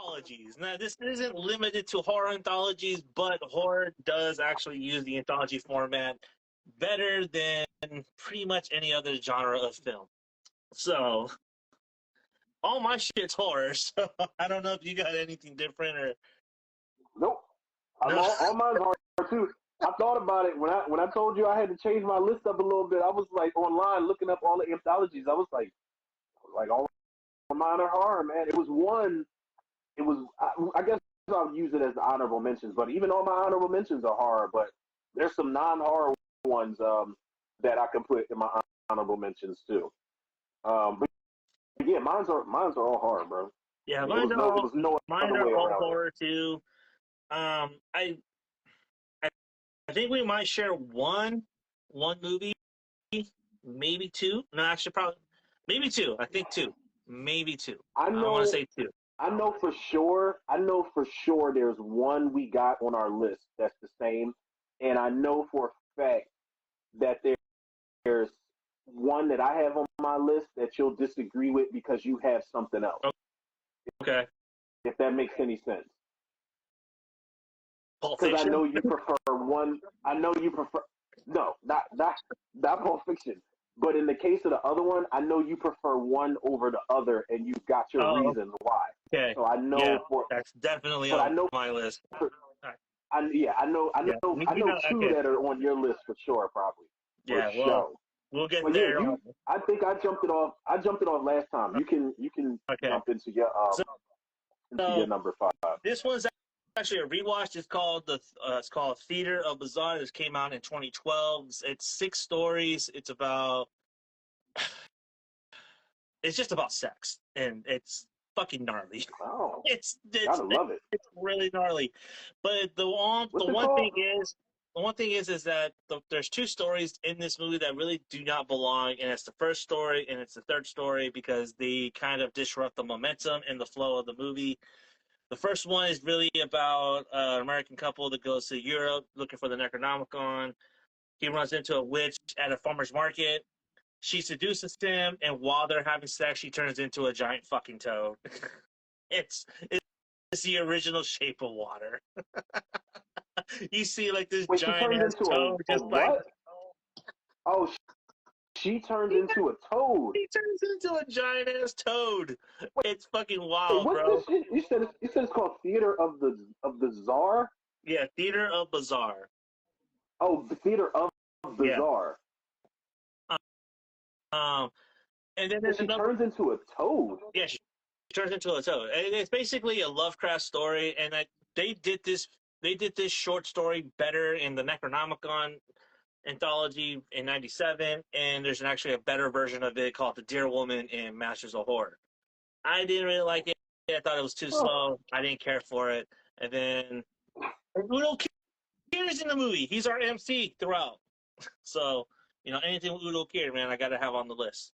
anthologies. Now, this isn't limited to horror anthologies, but horror does actually use the anthology format better than pretty much any other genre of film. So, all my shit's horror. So, I don't know if you got anything different or. Nope. No. All mine's horror too. I thought about it when I told you I had to change my list up a little bit. I was like online looking up all the anthologies. I was like all mine are horror, man. It was one. It was I guess I'll use it as the honorable mentions, but even all my honorable mentions are horror. But there's some non-horror ones that I can put in my honorable mentions too. But yeah, mine's are all horror, bro. Yeah, mine are all horror too. I think we might share one movie, maybe two. No, actually, probably maybe two. I think two, maybe two. I want to say two. I know for sure. There's one we got on our list that's the same, and I know for a fact that there's one that I have on my list that you'll disagree with because you have something else. Okay. If that makes any sense. Because I know you prefer one. I know you prefer. No, not Pulp Fiction. But in the case of the other one, I know you prefer one over the other, and you've got your reasons why. Okay. So I know that's definitely on my list. I know two that are on your list for sure, probably. Yeah, we'll get there. Yeah, I think I jumped it off. Last time. You can jump into your your number 5. This one's actually a rewatch. It's called Theater of Bizarre. This came out in 2012. It's 6 stories. It's just about sex, and it's fucking gnarly. Oh, gotta love it. It's really gnarly. But the one thing is that there's 2 stories in this movie that really do not belong, and it's the first story and it's the third story because they kind of disrupt the momentum and the flow of the movie. The first one is really about an American couple that goes to Europe looking for the Necronomicon. He runs into a witch at a farmer's market. She seduces him, and while they're having sex, she turns into a giant fucking toad. It's the original Shape of Water. You see, like, this giant ass toad just like. Oh, she turns into a toad. He turns into a giant ass toad. It's fucking wild, bro. You said it's called Theater of the Czar? Yeah, Theater of Bizarre. Oh, the Theater of Bizarre. And then there's turns into a toad. Yeah, she turns into a toad. And it's basically a Lovecraft story, and they did this short story better in the Necronomicon anthology in '97, and there's actually a better version of it called The Deer Woman in Masters of Horror. I didn't really like it. I thought it was too slow. I didn't care for it. And then Udo Kier's in the movie. He's our MC throughout. So, anything with Udo Kier, man, I got to have on the list.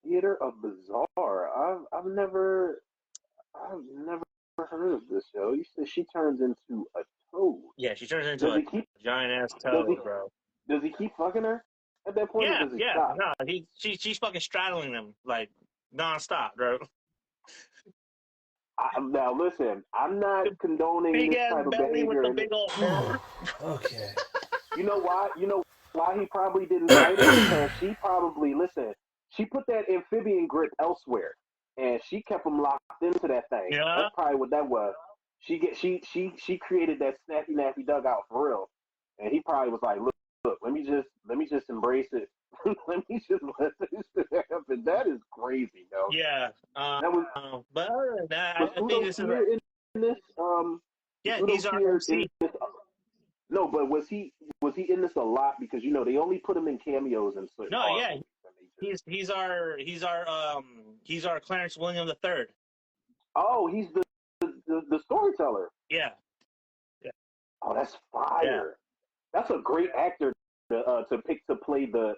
Theater of Bizarre. I've never heard of this show. You said she turns into a toad. Yeah, she turns into a giant ass toad, bro. Does he keep fucking her at that point? Yeah, or does he stop? No, she's fucking straddling him like nonstop, bro. Now listen, I'm not condoning this type of behavior. With the big old Okay. You know why? He probably didn't write it because she put that amphibian grip elsewhere, and she kept him locked into that thing. Yeah. That's probably what that was. She created that snappy nappy dugout for real, and he probably was like, look, let me just embrace it. Let me just let this happen. That is crazy, yo. Yeah. That was. But other than that, I think this is in this. Yeah, he's our MC. No, but was he in this a lot? Because they only put him in cameos and such. No, yeah, he's our Clarence William III. Oh, he's the storyteller. Yeah. Oh, that's fire. Yeah. That's a great actor to pick to play the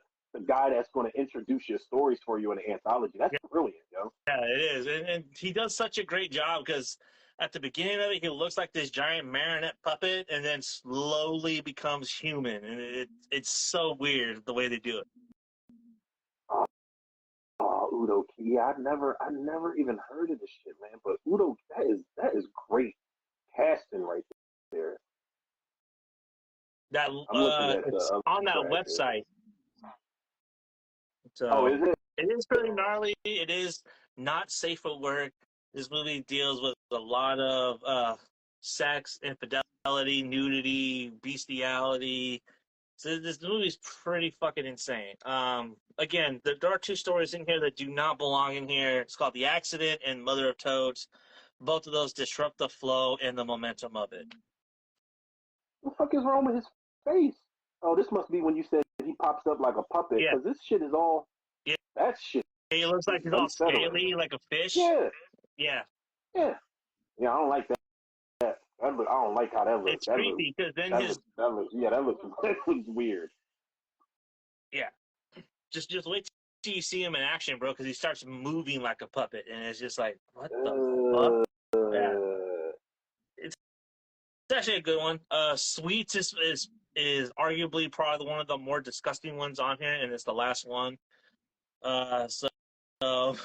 guy that's going to introduce your stories for you in an anthology. That's brilliant, yo. Yeah, it is, and he does such a great job because at the beginning of it, he looks like this giant marionette puppet, and then slowly becomes human, and it's so weird the way they do it. Udo. Yeah, I never even heard of this shit, man. But Udo, that is great casting right there. That I'm looking at the it's other on that actors. website. Oh, So is it? it is pretty gnarly. It is not safe for work. This movie deals with a lot of sex, infidelity, nudity, bestiality. So this movie's pretty fucking insane. Again, there are two stories in here that do not belong in here. It's called The Accident and Mother of Toads. Both of those disrupt the flow and the momentum of it. What the fuck is wrong with his face? Oh, this must be when you said he pops up like a puppet, Yeah, because this shit is all yeah. that shit It looks like is it's all unsettling. scaly, like a fish. Yeah, Yeah, yeah, yeah. I don't like that. I don't like how that looks. it's creepy because then his That looks that looks weird. yeah. Just wait till you see him in action, bro, because he starts moving like a puppet, and it's just like, what the fuck? Yeah, it's actually a good one. Sweets is arguably probably one of the more disgusting ones on here, and it's the last one. So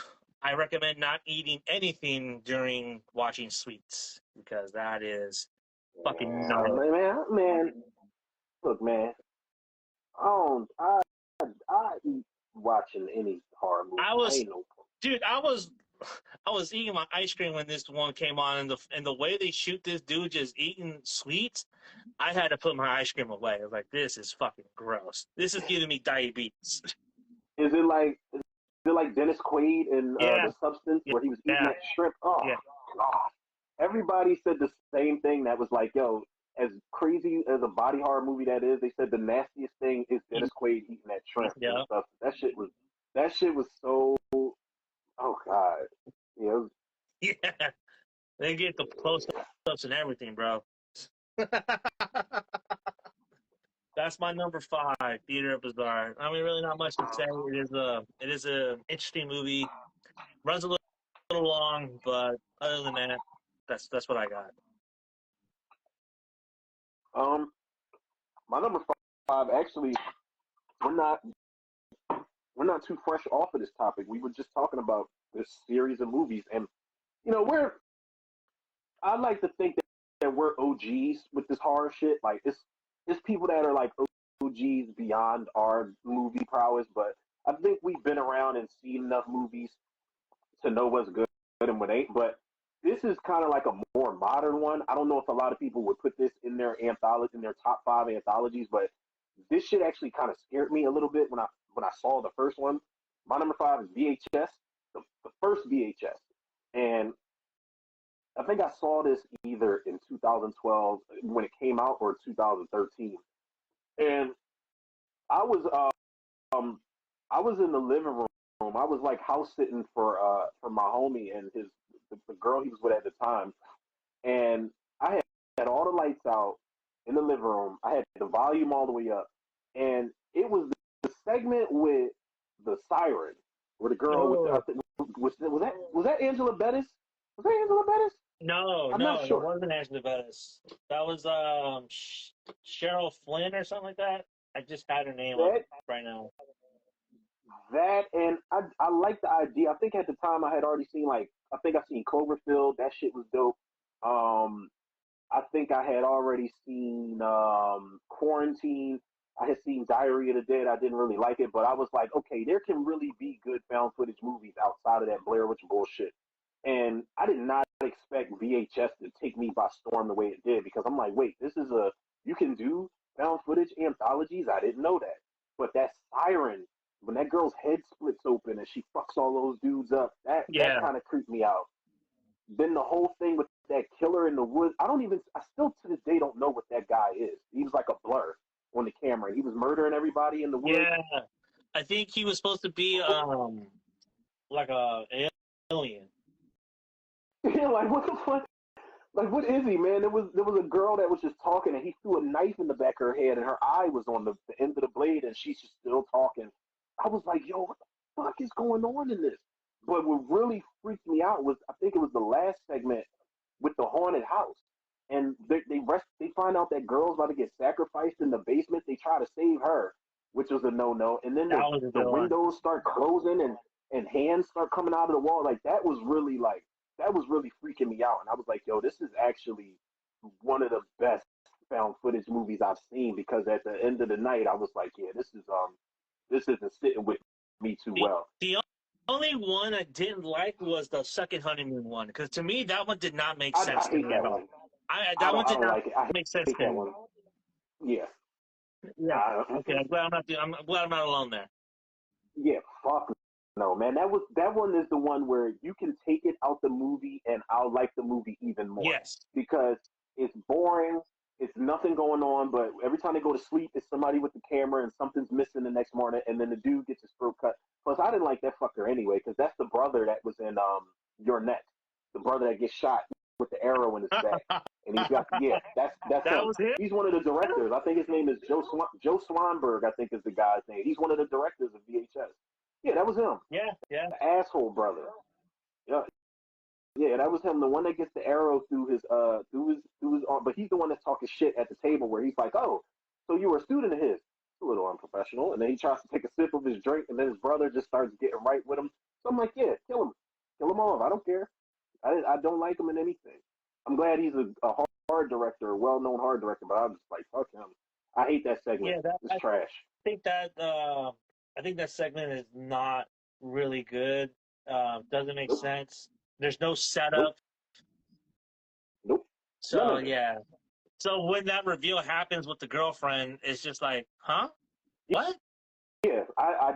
I recommend not eating anything during watching Sweets because that is fucking gnarly. Man, look, man. I don't. I eat watching any horror movie. I I was, ain't no. dude, I was eating my ice cream when this one came on, and the way they shoot this dude just eating sweets, I had to put my ice cream away. I was like, this is fucking gross. This is giving me diabetes. Is it like Dennis Quaid in Yeah, The Substance where he was eating yeah, that shrimp? Oh yeah, God! Everybody said the same thing. That was like, yo, as crazy as a body horror movie that is, they said the nastiest thing is Dennis Quaid eating that shrimp in The yeah, Substance. That shit was so. Oh God! Yeah, it was, yeah. They get the close ups and everything, bro. That's my number five, Theater of Bizarre. I mean, really not much to say. It is a interesting movie. Runs a little long, but other than that, that's what I got. um, my number five. Actually, we're not we're not too fresh off of this topic. We were just talking about this series of movies, and we're I like to think that we're OGs with this horror shit. Like it's people that are like OGs beyond our movie prowess, but I think we've been around and seen enough movies to know what's good and what ain't. But this is kind of like a more modern one. I don't know if a lot of people would put this in their anthology, in their top five anthologies, but this shit actually kind of scared me a little bit when I saw the first one. My number five is VHS, the first VHS, and I think I saw this either in 2012 when it came out or 2013, and I was um I was in the living room. I was like house sitting for my homie and the girl he was with at the time, and I had all the lights out in the living room. I had the volume all the way up, and it was the segment with the siren, where the girl with the Oh was that Angela Bettis? Was that Angela Bettis? no, I'm not no, that sure. wasn't Angela Bettis. That was Cheryl Flynn or something like that. I just had her name up That right now. and I like the idea. I think at the time I had already seen I think I seen Cloverfield. That shit was dope. Um, I think I had already seen Quarantine. I had seen Diary of the Dead. I didn't really like it, but I was like, okay, there can really be good found footage movies outside of that Blair Witch bullshit. And I did not expect VHS to take me by storm the way it did because I'm like, wait, you can do found footage anthologies. I didn't know that. But that siren, when that girl's head splits open and she fucks all those dudes up, that Yeah, kind of creeped me out. Then the whole thing with that killer in the woods, I still to this day don't know what that guy is. He was like a blur on the camera. He was murdering everybody in the woods. yeah. I think he was supposed to be like a alien. Yeah, like what the fuck? Like what is he, man? There was a girl that was just talking and he threw a knife in the back of her head and her eye was on the end of the blade and she's just still talking. I was like, yo, what the fuck is going on in this? But what really freaked me out was I think it was the last segment with the haunted house. And they find out that girl's about to get sacrificed in the basement. They try to save her, which was a no no. And then That was a the good one. windows start closing, and and hands start coming out of the wall. Like that was really freaking me out. And I was like, yo, this is actually one of the best found footage movies I've seen, because at the end of the night I was like, yeah, this isn't sitting with me too well. The only one I didn't like was the second honeymoon one, because to me that one did not make sense I to hate me that at all. one. That one I did don't not like it. I make sense hate to that me. one. Yeah. Yeah. Okay. I'm glad I'm not alone there. Yeah, fuck no, man. That one is the one where you can take it out the movie and I'll like the movie even more, Yes. because it's boring. It's nothing going on, but every time they go to sleep, it's somebody with the camera and something's missing the next morning, and then the dude gets his throat cut. Plus, I didn't like that fucker anyway, because that's the brother that was in Your Next, the brother that gets shot with the arrow in his back, and he's got that's That him. was him. He's one of the directors. I think his name is Joe Swanberg. I think is the guy's name. He's one of the directors of VHS. Yeah, that was him. Yeah. Yeah. The asshole brother. Yeah, yeah, that was him. The one that gets the arrow through his arm. But he's the one that's talking shit at the table, where he's like, "Oh, so you were a student of his? It's a little unprofessional." And then he tries to take a sip of his drink, and then his brother just starts getting right with him. So I'm like, "Yeah, kill him off. I don't care. I don't like him in anything. I'm glad he's a hard director, a well-known hard director, but I'm just like, fuck him. I hate that segment. Yeah. It's trash. Think that I think that segment is not really good. Doesn't make Nope, sense. There's no nope, setup. nope. None So of it. yeah. So when that reveal happens with the girlfriend, it's just like, huh? What? Yeah, I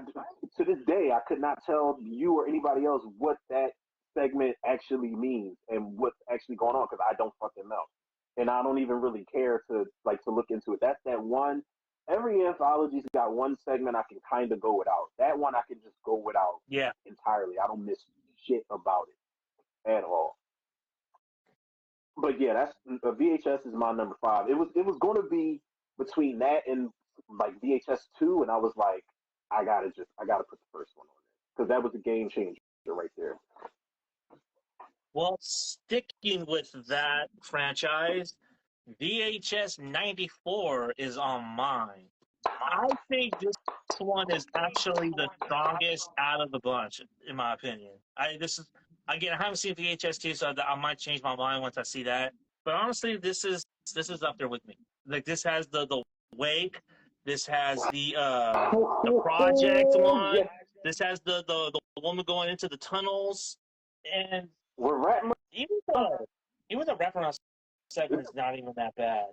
to this day I could not tell you or anybody else what that segment actually means and what's actually going on, because I don't fucking know, and I don't even really care to look into it. That's that one. Every anthology's got one segment I can kind of go without. That one I can just go without Yeah. entirely. I don't miss shit about it at all. But yeah, that's VHS is my number five. It was going to be between that and like VHS 2, and I was like, I gotta put the first one on there, because that was a game changer right there. Well, sticking with that franchise, VHS 94 is on mine. I think this one is actually the strongest out of the bunch, in my opinion. I haven't seen VHS 2, so I might change my mind once I see that. But honestly, this is up there with me. Like this has the wake, this has the project one, Yes, this has the woman going into the tunnels, and we're Ratma. even the wraparound segment is not even that bad.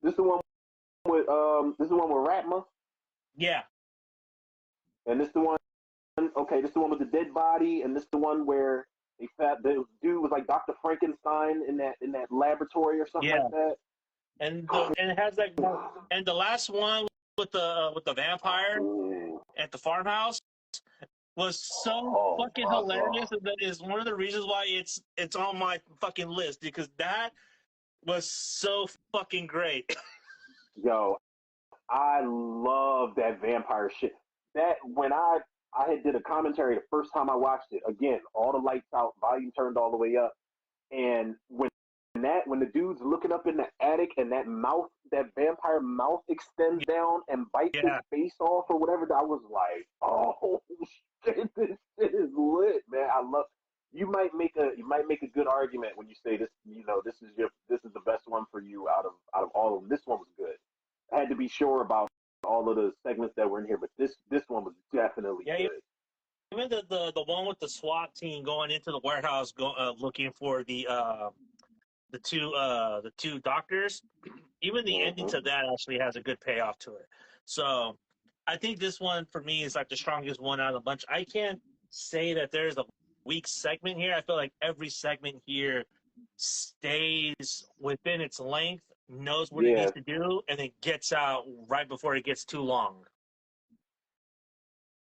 This is the one this is the one with Ratma, Yeah, and this is the one. Okay, this is the one with the dead body, and this is the one where the dude was like Dr. Frankenstein in that laboratory or something yeah. like that. And it has like and the last one with the vampire Ooh. at the farmhouse was so Oh, fucking fuck hilarious, off. and that is one of the reasons why it's on my fucking list, because that was so fucking great. Yo, I love that vampire shit. That when I had did a commentary the first time I watched it. Again, all the lights out, volume turned all the way up, and when the dude's looking up in the attic and that vampire mouth extends down and bites his Yeah, face off or whatever, I was like, oh shit, this shit is lit, man. I love. You might make a good argument when you say this. This is the best one for you out of all of them. This one was good. I had to be sure about all of the segments that were in here, but this one was definitely yeah. good. Even the one with the SWAT team going into the warehouse, looking for the two doctors. Even the ending Mm-hmm. to that actually has a good payoff to it. So I think this one for me is like the strongest one out of the bunch. I can't say that there's a weak segment here. I feel like every segment here stays within its length, knows what it Yeah, needs to do, and then gets out right before it gets too long.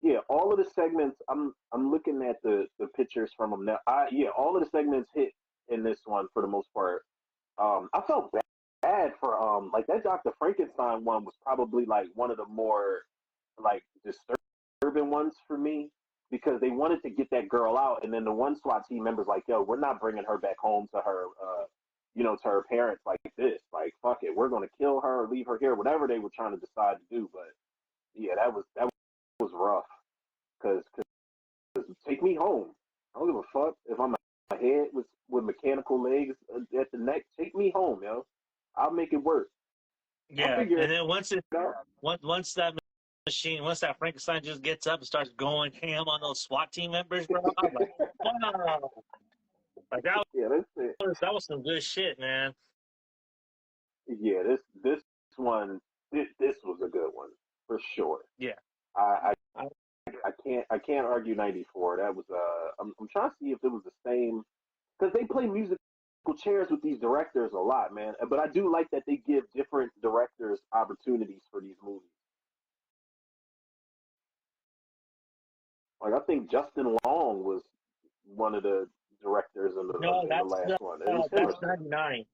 yeah. All of the segments. I'm looking at the pictures from them now. Yeah, all of the segments hit in this one for the most part. I felt bad for like that Dr. Frankenstein one was probably like one of the more like disturbing ones for me, because they wanted to get that girl out, and then the one SWAT team members like, yo, we're not bringing her back home to her to her parents like this. Like, fuck it, we're gonna kill her, leave her here, whatever they were trying to decide to do. But yeah, that was rough, because take me home. I don't give a fuck if I'm a head with mechanical legs at the neck. Take me home, yo. I'll make it work. I'll Yeah, figure and it then out. once that machine, once that Frankenstein just gets up and starts going ham on those SWAT team members, bro, I'm like, wow, like Yeah, that's it. that was some good shit, man. Yeah, this one, this was a good one for sure. Yeah. I I, I can't argue 94. That was I'm trying to see if it was the same because they play musical chairs with these directors a lot, man. But I do like that they give different directors opportunities for these movies. Like I think Justin Long was one of the directors no, in the last one. It was him. that's 99.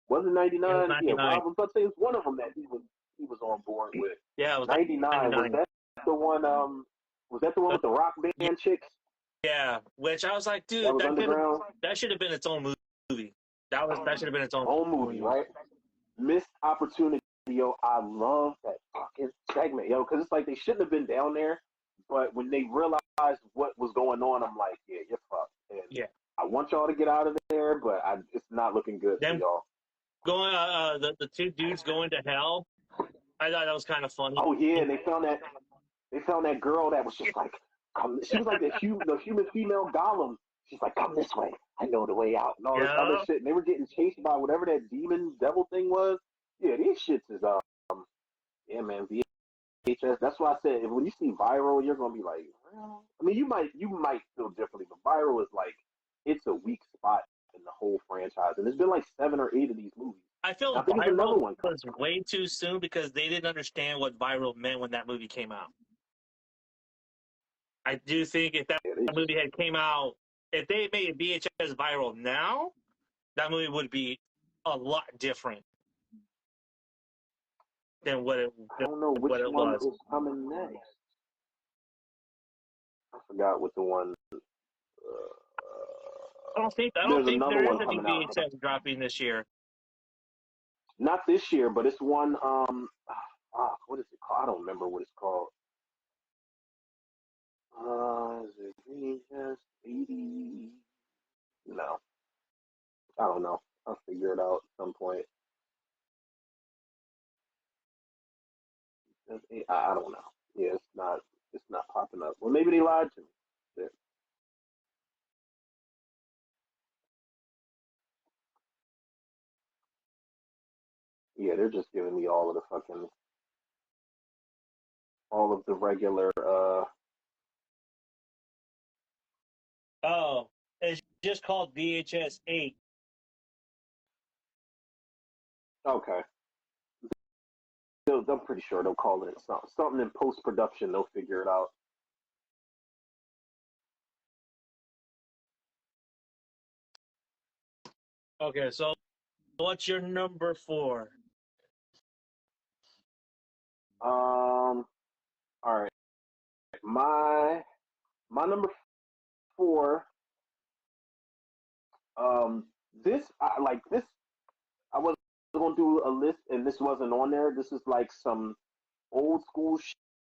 Was it It was 99? Yeah, well, I 99. was about to say it was one of them that he was on board with. Yeah, it was 99 was 99. that the one? Was that the one with the rock band chicks? Yeah, which I was like, That dude, was underground. that should have been its own movie. That should have been its own Own movie, movie. right? Missed opportunity, yo. I love that fucking segment, yo, because it's like they shouldn't have been down there, but when they realized what was going on, I'm like, yeah, you're fucked. And Yeah, I want y'all to get out of there, but it's not looking good for them y'all. going, the two dudes going to hell. I thought that was kind of funny. Oh yeah, they found that girl that was just like, come. She was like the human female golem. She's like, come this way. I know the way out, and all this other Yeah, shit. And they were getting chased by whatever that demon devil thing was. Yeah, these shits is yeah, man, VHS. That's why I said when you see viral, you're gonna be like, well, I mean, you might feel differently, but viral is like it's a weak spot in the whole franchise, and there's been like 7 or 8 of these movies. I feel I think there's another viral one coming. was way too soon because they didn't understand what viral meant when that movie came out. I do think if that Yeah, movie had came out, if they made VHS viral now, that movie would be a lot different than I don't know which what it one was. is coming next. I forgot what the one. I don't There's think another there is one any coming out. VHS dropping this year. Not this year, but it's one. What is it called? I don't remember what it's called. Is it VHS 80? No, I don't know. I'll figure it out at some point. I don't know. Yeah, it's not. It's not popping up. Well, maybe they lied to me. Yeah, yeah, they're just giving me all of the fucking, all of the regular. Oh, it's just called VHS 8. Okay, I'm pretty sure they'll call it something in post production. They'll figure it out. Okay, so what's your number 4? All right. My number 4. Um, this. I was gonna do a list, and this wasn't on there. This is like some old school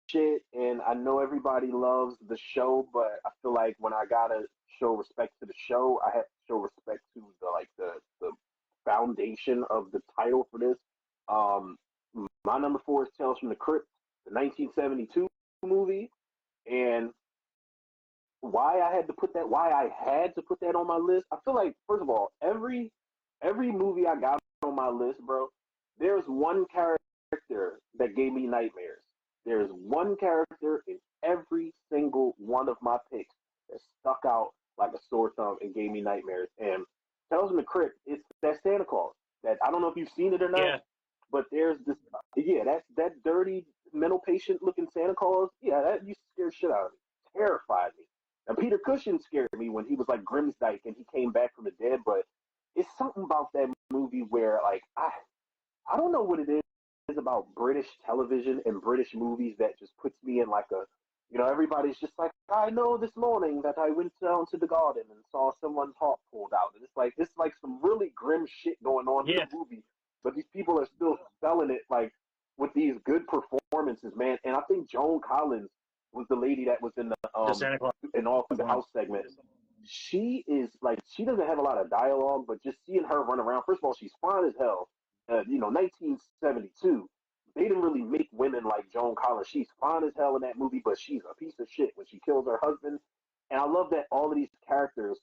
shit, and I know everybody loves the show, but I feel like when I gotta show respect to the show, I have to show respect to the foundation of the title for this. Um, my number 4 is Tales from the Crypt, the 1972 movie, and why I had to put that on my list. I feel like first of all, every movie I got on my list, bro, there's one character that gave me nightmares. There's one character in every single one of my picks that stuck out like a sore thumb and gave me nightmares. And Tales from the Crypt, it's that Santa Claus. That I don't know if you've seen it or not, Yeah, but there's this yeah, that dirty mental patient looking Santa Claus. Yeah, that used to scare shit out of me. Terrified me. And Peter Cushing scared me when he was like Grimsdyke and he came back from the dead, but it's something about that movie where like I don't know what it is about British television and British movies that just puts me in like a everybody's just like, I know this morning that I went down to the garden and saw someone's heart pulled out. And it's like some really grim shit going on in yeah, the movie, but these people are still selling it like with these good performances, man. And I think Joan Collins was the lady that was in The Santa Claus in all through the one. house segment. She is like, she doesn't have a lot of dialogue, but just seeing her run around. First of all, she's fine as hell. 1972. They didn't really make women like Joan Collins. She's fine as hell in that movie, but she's a piece of shit when she kills her husband. And I love that all of these characters,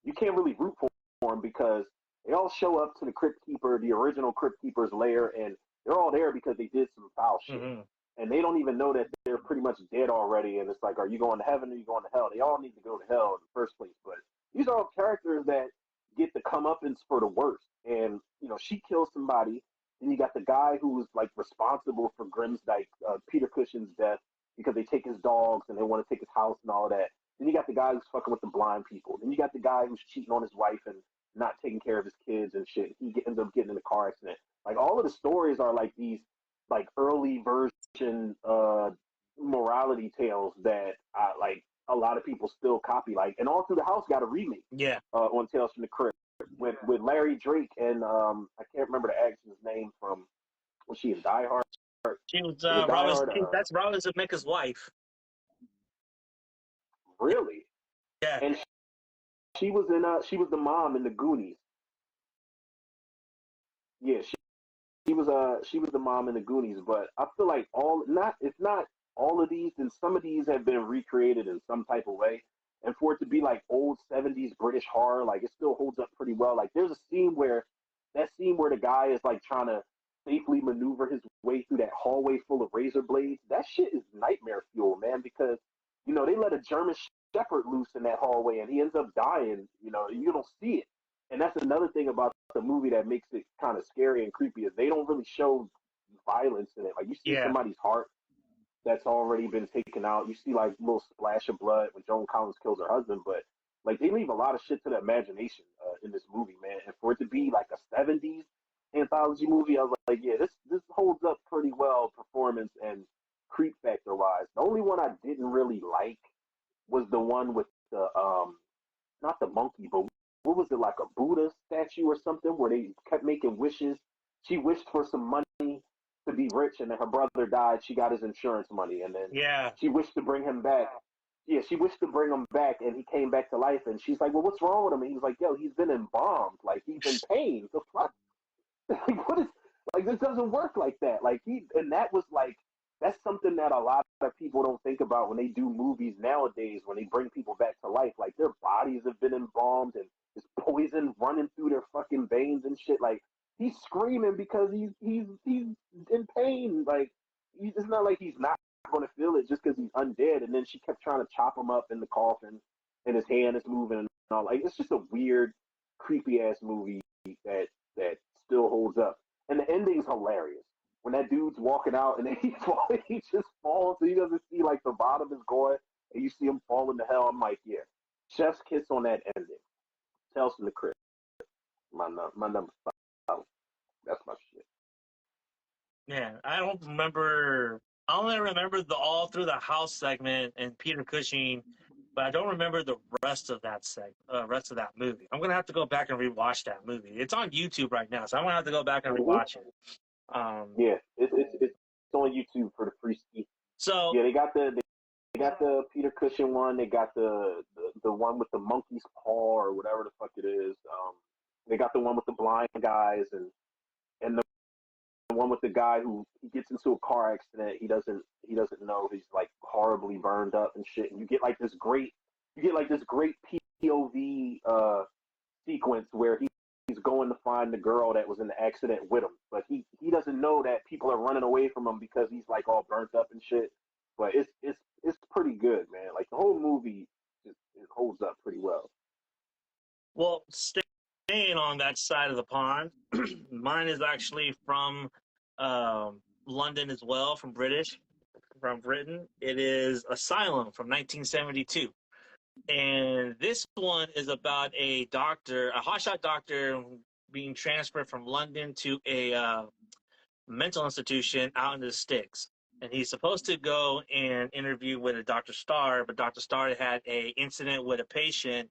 you can't really root for them because they all show up to the Crypt Keeper, the original Crypt Keeper's lair, and they're all there because they did some foul shit. Mm-hmm. And they don't even know that they're pretty much dead already. And it's like, are you going to heaven or are you going to hell? They all need to go to hell in the first place. But these are all characters that get the comeuppance for the worst. And, she kills somebody. And you got the guy who was like responsible for Grimsdyke, Peter Cushing's death, because they take his dogs and they want to take his house and all of that. Then you got the guy who's fucking with the blind people. Then you got the guy who's cheating on his wife and not taking care of his kids and shit. He ends up getting in a car accident. Like all of the stories are like these like early version morality tales that like a lot of people still copy. Like, and All Through the House got a remake. Yeah. On Tales from the Crypt with Larry Drake and I can't remember the actress's name from, was she in Die Hard? She was that's Robin Zemeckis' wife. Really? Yeah. And she was the mom in the Goonies. Yeah, she was the mom in the Goonies, but I feel like if not all of these, then some of these have been recreated in some type of way. And for it to be like old 70s British horror, like it still holds up pretty well. Like there's a scene where the guy is like trying to safely maneuver his way through that hallway full of razor blades. That shit is nightmare fuel, man, because they let a German shepherd loose in that hallway and he ends up dying. You don't see it. And that's another thing about the movie that makes it kind of scary and creepy is they don't really show violence in it. Like you see somebody's heart that's already been taken out. You see like a little splash of blood when Joan Collins kills her husband, but like they leave a lot of shit to the imagination in this movie, man. And for it to be like a '70s anthology movie, I was like, yeah, this holds up pretty well, performance and creep factor wise. The only one I didn't really like was the one with the not the monkey, but what was it, like a Buddha statue or something, where they kept making wishes. She wished for some money to be rich, and then her brother died. She got his insurance money, and then she wished to bring him back. Yeah, she wished to bring him back, and he came back to life. And she's like, "Well, what's wrong with him?" And he was like, "Yo, he's been embalmed. Like he's in pain. The fuck? Like what is? Like this doesn't work like that. Like and that was like that's something that a lot of people don't think about when they do movies nowadays. When they bring people back to life, like their bodies have been embalmed and there's poison running through their fucking veins and shit. Like he's screaming because he's in pain. Like it's not like he's not going to feel it just because he's undead. And then she kept trying to chop him up in the coffin, and his hand is moving and all. Like it's just a weird, creepy ass movie that still holds up. And the ending's hilarious. When that dude's walking out and then he just falls, so he doesn't see like the bottom is going, and you see him fall into hell. I'm like, yeah, chef's kiss on that ending. Tales from the Crypt. My number 5. That's my shit. Yeah, I don't remember. I only remember the All Through the House segment and Peter Cushing, but I don't remember the rest of that movie. I'm gonna have to go back and rewatch that movie. It's on YouTube right now, so I'm gonna have to go back and rewatch it. Yeah, it's on YouTube for the free ski. So yeah, they got the Peter Cushing one. They got the one with the monkey's paw or whatever the fuck it is. They got the one with the blind guys and the one with the guy who he gets into a car accident. He doesn't know he's like horribly burned up and shit. And you get like this great POV sequence where he's going to find the girl that was in the accident with him, but he doesn't know that people are running away from him because he's like all burnt up and shit. But it's pretty good, man. Like the whole movie it holds up pretty well. Well, staying on that side of the pond, mine is actually from London as well, from Britain. It is Asylum from 1972. And this one is about a hotshot doctor being transferred from London to a mental institution out in the sticks. And he's supposed to go and interview with a Dr. Starr, but Dr. Starr had a incident with a patient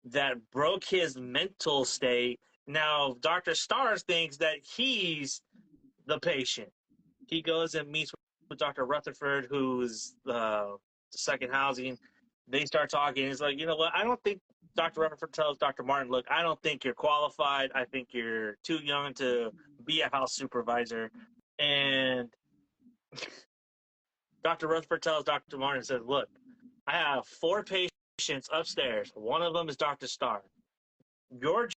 that broke his mental state. Now, Dr. Starr thinks that he's the patient. He goes and meets with Dr. Rutherford, who's second housing. They start talking. He's like, you know what? I don't think Dr. Rutherford tells Dr. Martin, look, I don't think you're qualified. I think you're too young to be a house supervisor. And Dr. Rutherford tells Dr. Martin, says, look, I have 4 patients upstairs. One of them is Dr. Starr. Your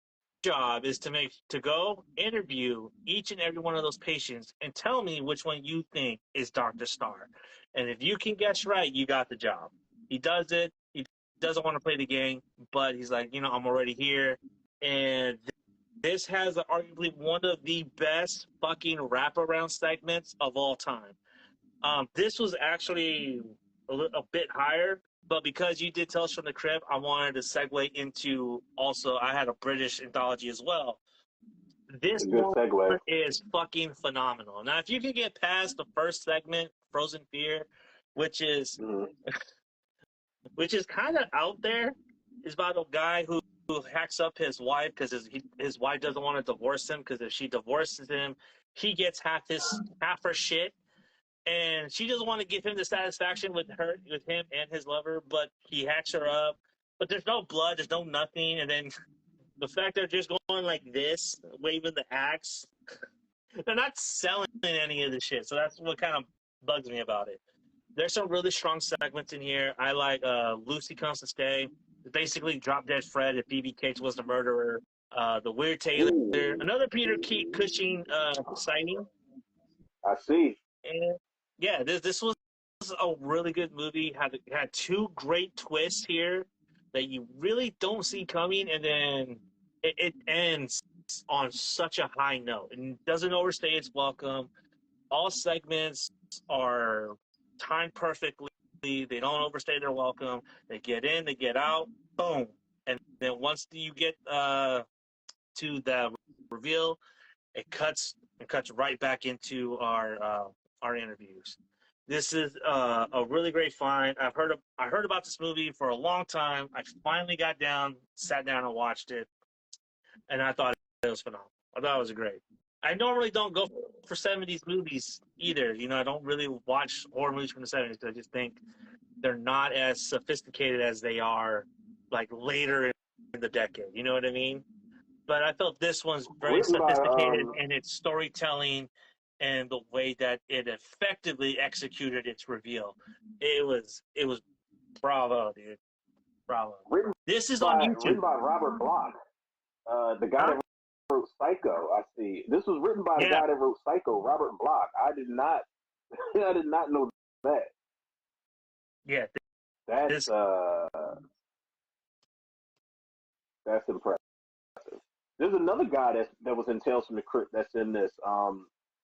job is to go interview each and every one of those patients and tell me which one you think is Dr. Starr. And if you can guess right, you got the job. He does it. He doesn't want to play the game, but he's like, I'm already here. And this has arguably one of the best fucking wraparound segments of all time. This was actually a bit higher, but because you did Tales from the Crypt, I wanted to segue into also, I had a British anthology as well. This one segue. is fucking phenomenal. Now, if you can get past the first segment, Frozen Fear, which is kind of out there, is about a guy who hacks up his wife because his wife doesn't want to divorce him, because if she divorces him, he gets half her shit. And she doesn't want to give him the satisfaction with him and his lover, but he hacks her up. But there's no blood, there's no nothing, and then the fact they're just going like this, waving the axe, they're not selling any of the shit. So that's what kind of bugs me about it. There's some really strong segments in here. I like Lucy Comes to Stay. Basically, Drop Dead Fred if B.B. Cates was the murderer. The Weird Taylor. Another Peter Cushing sighting. I see. And yeah, this was a really good movie. Had 2 great twists here that you really don't see coming, and then it ends on such a high note and doesn't overstay its welcome. All segments are timed perfectly. They don't overstay their welcome. They get in, they get out, boom. And then once you get to the reveal, it cuts right back into our interviews. This is a really great find. I heard about this movie for a long time. I finally sat down and watched it, and I thought it was phenomenal. I thought it was great. I normally don't go for 70s movies either. I don't really watch horror movies from the 70s because I just think they're not as sophisticated as they are like later in the decade. You know what I mean? But I felt this one's very sophisticated in its storytelling and the way that it effectively executed its reveal. It was bravo, dude. Bravo. This is on YouTube. Written by Robert Bloch, the guy that wrote Psycho. I see. This was written by the guy that wrote Psycho, Robert Bloch. I did not know that. Yeah. That's impressive. There's another guy that was in Tales from the Crypt that's in this.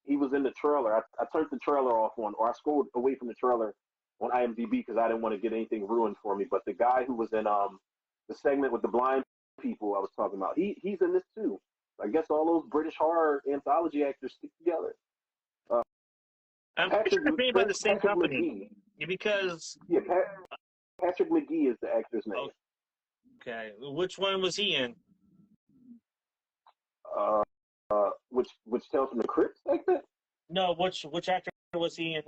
He was in the trailer. I turned the trailer off or I scrolled away from the trailer on IMDb because I didn't want to get anything ruined for me. But the guy who was in the segment with the blind people I was talking about, he's in this too. I guess all those British horror anthology actors stick together. I'm Patrick, sure made by the same Patrick company. McGee. Because Patrick McGee is the actor's name. Okay, which one was he in? Which Tales from the Crypt segment? No, which actor was he in?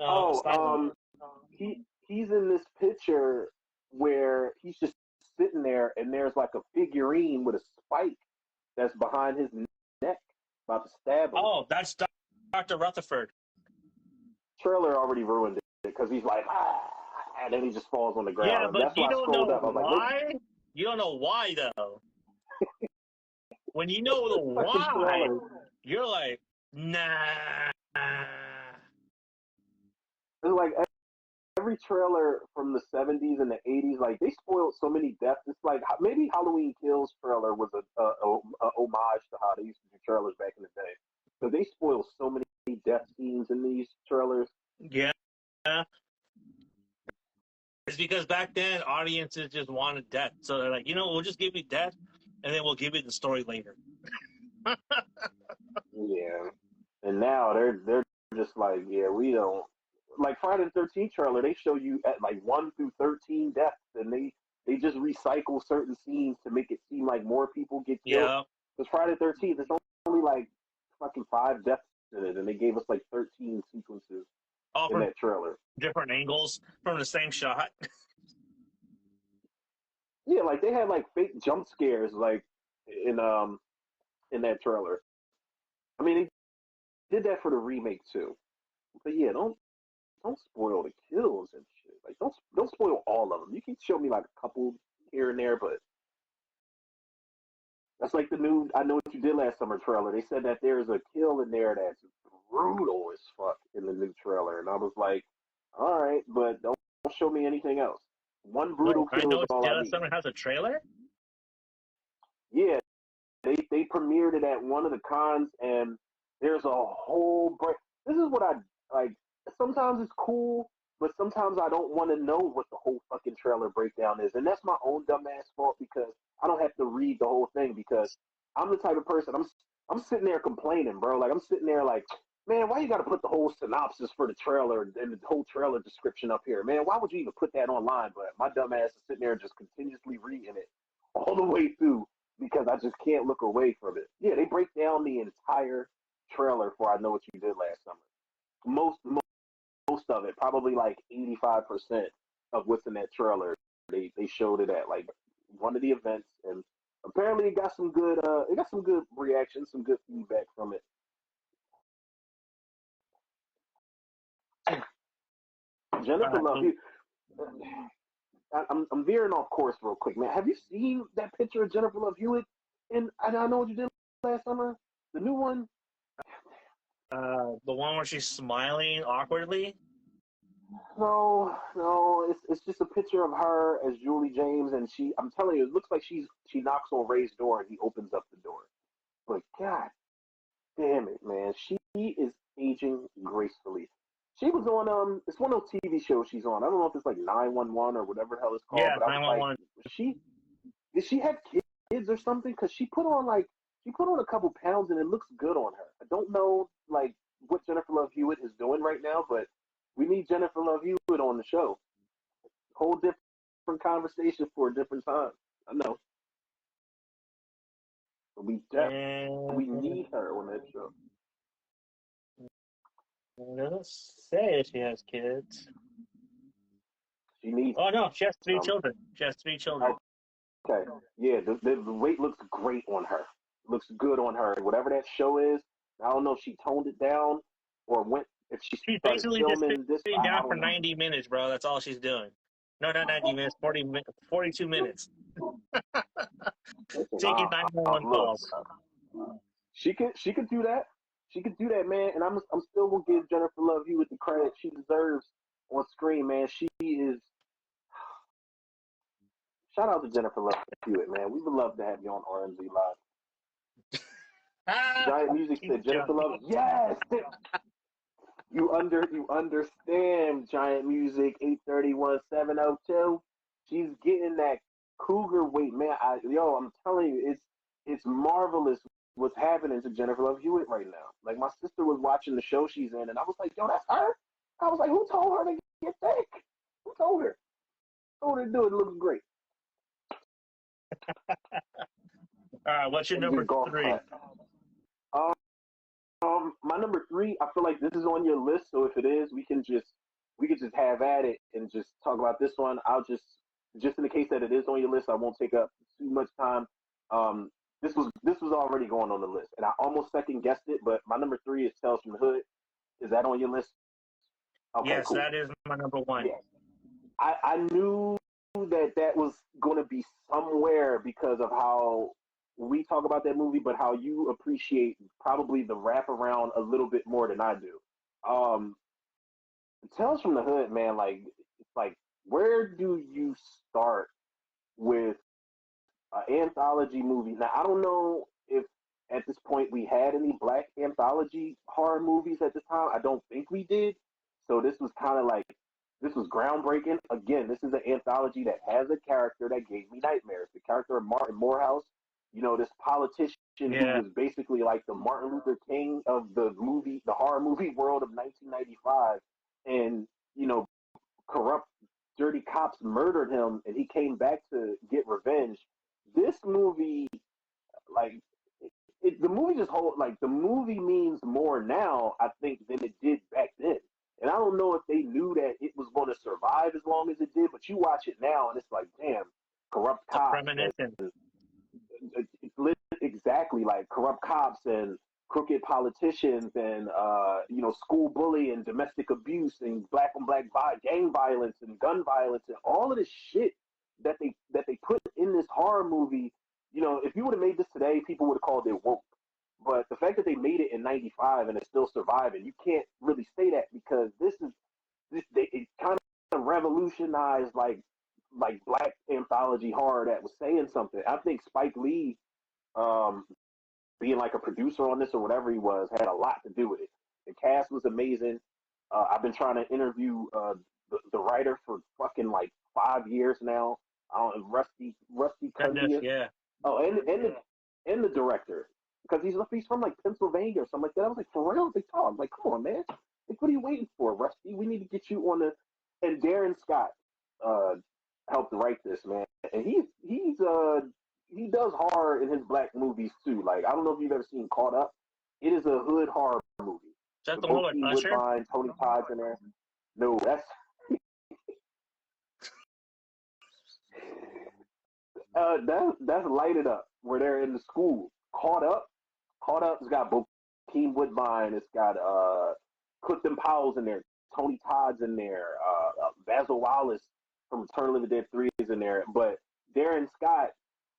He's in this picture where he's just sitting there, and there's like a figurine with a spike that's behind his neck, about to stab him. Oh, that's Dr. Rutherford. Trailer already ruined it because he's like, and then he just falls on the ground. Yeah, but that's you don't know why. Like, you don't know why though. When you know the why, you're like, nah. It's like every trailer from the 70s and the 80s, like they spoiled so many deaths. It's like maybe Halloween Kills trailer was a homage to how they used to do trailers back in the day. Because they spoiled so many death scenes in these trailers. Yeah. It's because back then audiences just wanted death. So they're like, we'll just give you death and then we'll give you the story later. Yeah. And now they're just like, yeah, we don't. Like Friday the 13th trailer, they show you at like 1 through 13 deaths, and they just recycle certain scenes to make it seem like more people get killed. Yeah. Because Friday the 13th, there's only like fucking 5 deaths in it, and they gave us like 13 sequences. All in from that trailer. different angles from the same shot. Yeah, like they had like fake jump scares like in that trailer. I mean, they did that for the remake too. But yeah, don't spoil the kills and shit. Like don't spoil all of them. You can show me like a couple here and there, but that's like the new I Know What You Did Last Summer trailer. They said that there's a kill in there that's brutal as fuck in the new trailer, and I was like, all right, but don't show me anything else. One Wait, brutal I kill know is it's all I Jealous need. Summer has a trailer? Yeah, they premiered it at one of the cons, and there's a whole break. This is what I like. Sometimes it's cool, but sometimes I don't want to know what the whole fucking trailer breakdown is, and that's my own dumbass fault because I don't have to read the whole thing because I'm the type of person I'm sitting there complaining, bro. Like I'm sitting there like, man, why you got to put the whole synopsis for the trailer and the whole trailer description up here, man? Why would you even put that online? But my dumbass is sitting there just continuously reading it all the way through because I just can't look away from it. Yeah, they break down the entire trailer for I Know What You Did Last Summer. Most of it, probably like 85% of what's in that trailer, they showed it at like one of the events, and apparently it got some good reactions, some good feedback from it. All Jennifer right, Love, I'm veering off course real quick, man. Have you seen that picture of Jennifer Love Hewitt? And I Know What You Did Last Summer, the new one. the one where she's smiling awkwardly. No, it's just a picture of her as Julie James, and I'm telling you, it looks like she knocks on Ray's door and he opens up the door. But God damn it, man, she is aging gracefully. She was on it's one of those TV shows she's on. I don't know if it's like 911 or whatever the hell it's called, Yeah, but I was like, 911. she did she have kids or something? Because she put on a couple pounds and it looks good on her. I don't know like what Jennifer Love Hewitt is doing right now, but we need Jennifer Love Hewitt on the show. Whole different conversation for a different time. I know, but And we need her on that show. it doesn't say if she has kids. She needs. Oh no, she has three Um, children. She has three children. okay, yeah, the weight looks great on her. Looks good on her. Whatever that show is, I don't know if she toned it down or went if she She's started basically just filming this. sitting I down for don't know. 90 minutes, bro. That's all she's doing. No, not 90 minutes, 42 minutes. Listen, Taking 911 look, calls. she could do that. She could do that, man. And I'm still gonna give Jennifer Love Hewitt the credit she deserves on screen, man. She is. Shout out to Jennifer Love Hewitt, man. We would love to have you on RMZ Live. Ah, Giant Music keep said Jennifer joking. Love. Yes, you understand. Giant Music 831-702. She's getting that cougar weight, man. I'm telling you, it's marvelous what's happening to Jennifer Love Hewitt right now. Like my sister was watching the show she's in, and I was like, yo, that's her. I was like, who told her to get thick? Who told her? Told her to do it. It looks great. All right, what's your And do number golf three? clap. Um, my number three, I feel like this is on your list, so if it is, we can just have at it and just talk about this one. I'll just in the case that it is on your list, I won't take up too much time. Um, this was already going on the list, and I almost second guessed it, but my number three is Tales from the Hood. Is that on your list? Okay, Yes, cool. that is my number one. Yeah, I knew that was going to be somewhere because of how we talk about that movie, but how you appreciate probably the wraparound a little bit more than I do. Um, Tales from the Hood, man, like where do you start with an anthology movie? Now, I don't know if at this point we had any black anthology horror movies at this time. I don't think we did. So this was kind of like this was groundbreaking. Again, this is an anthology that has a character that gave me nightmares. The character of Martin Morehouse, this politician who Yeah. was basically like the Martin Luther King of the horror movie world of 1995, and corrupt, dirty cops murdered him, and he came back to get revenge. This movie, like, the movie just hold like the movie means more now, I think, than it did back then. And I don't know if they knew that it was going to survive as long as it did, but you watch it now and it's like, damn, corrupt It's a cops premonition. and exactly like corrupt cops and crooked politicians and school bully and domestic abuse and black on black gang violence and gun violence and all of this shit that they put in this horror movie. If you would have made this today, people would have called it woke. But the fact that they made it in '95 and it's still surviving, you can't really say that because it kind of revolutionized like black anthology horror that was saying something. I think Spike Lee, um, being like a producer on this or whatever he was, had a lot to do with it. The cast was amazing. I've been trying to interview the writer for fucking like 5 years now. Rusty Cundiff. Yeah. Oh, and the director because he's from like Pennsylvania or something like that. I was like, for real, big talk. Like, come on, man. Like, what are you waiting for, Rusty? We need to get you on the. And Darren Scott helped write this, man, and he does horror in his black movies too. Like, I don't know if you've ever seen Caught Up. It is a hood horror movie. Is that The the one with Bokeem Usher? Woodbine, Tony Todd's in there. No, that's Light It Up, where they're in the school. Caught Up's got Bokeem Woodbine. It's got Clifton Powell's in there. Tony Todd's in there. Basil Wallace from Return of the Living Dead 3 is in there. But Darren Scott,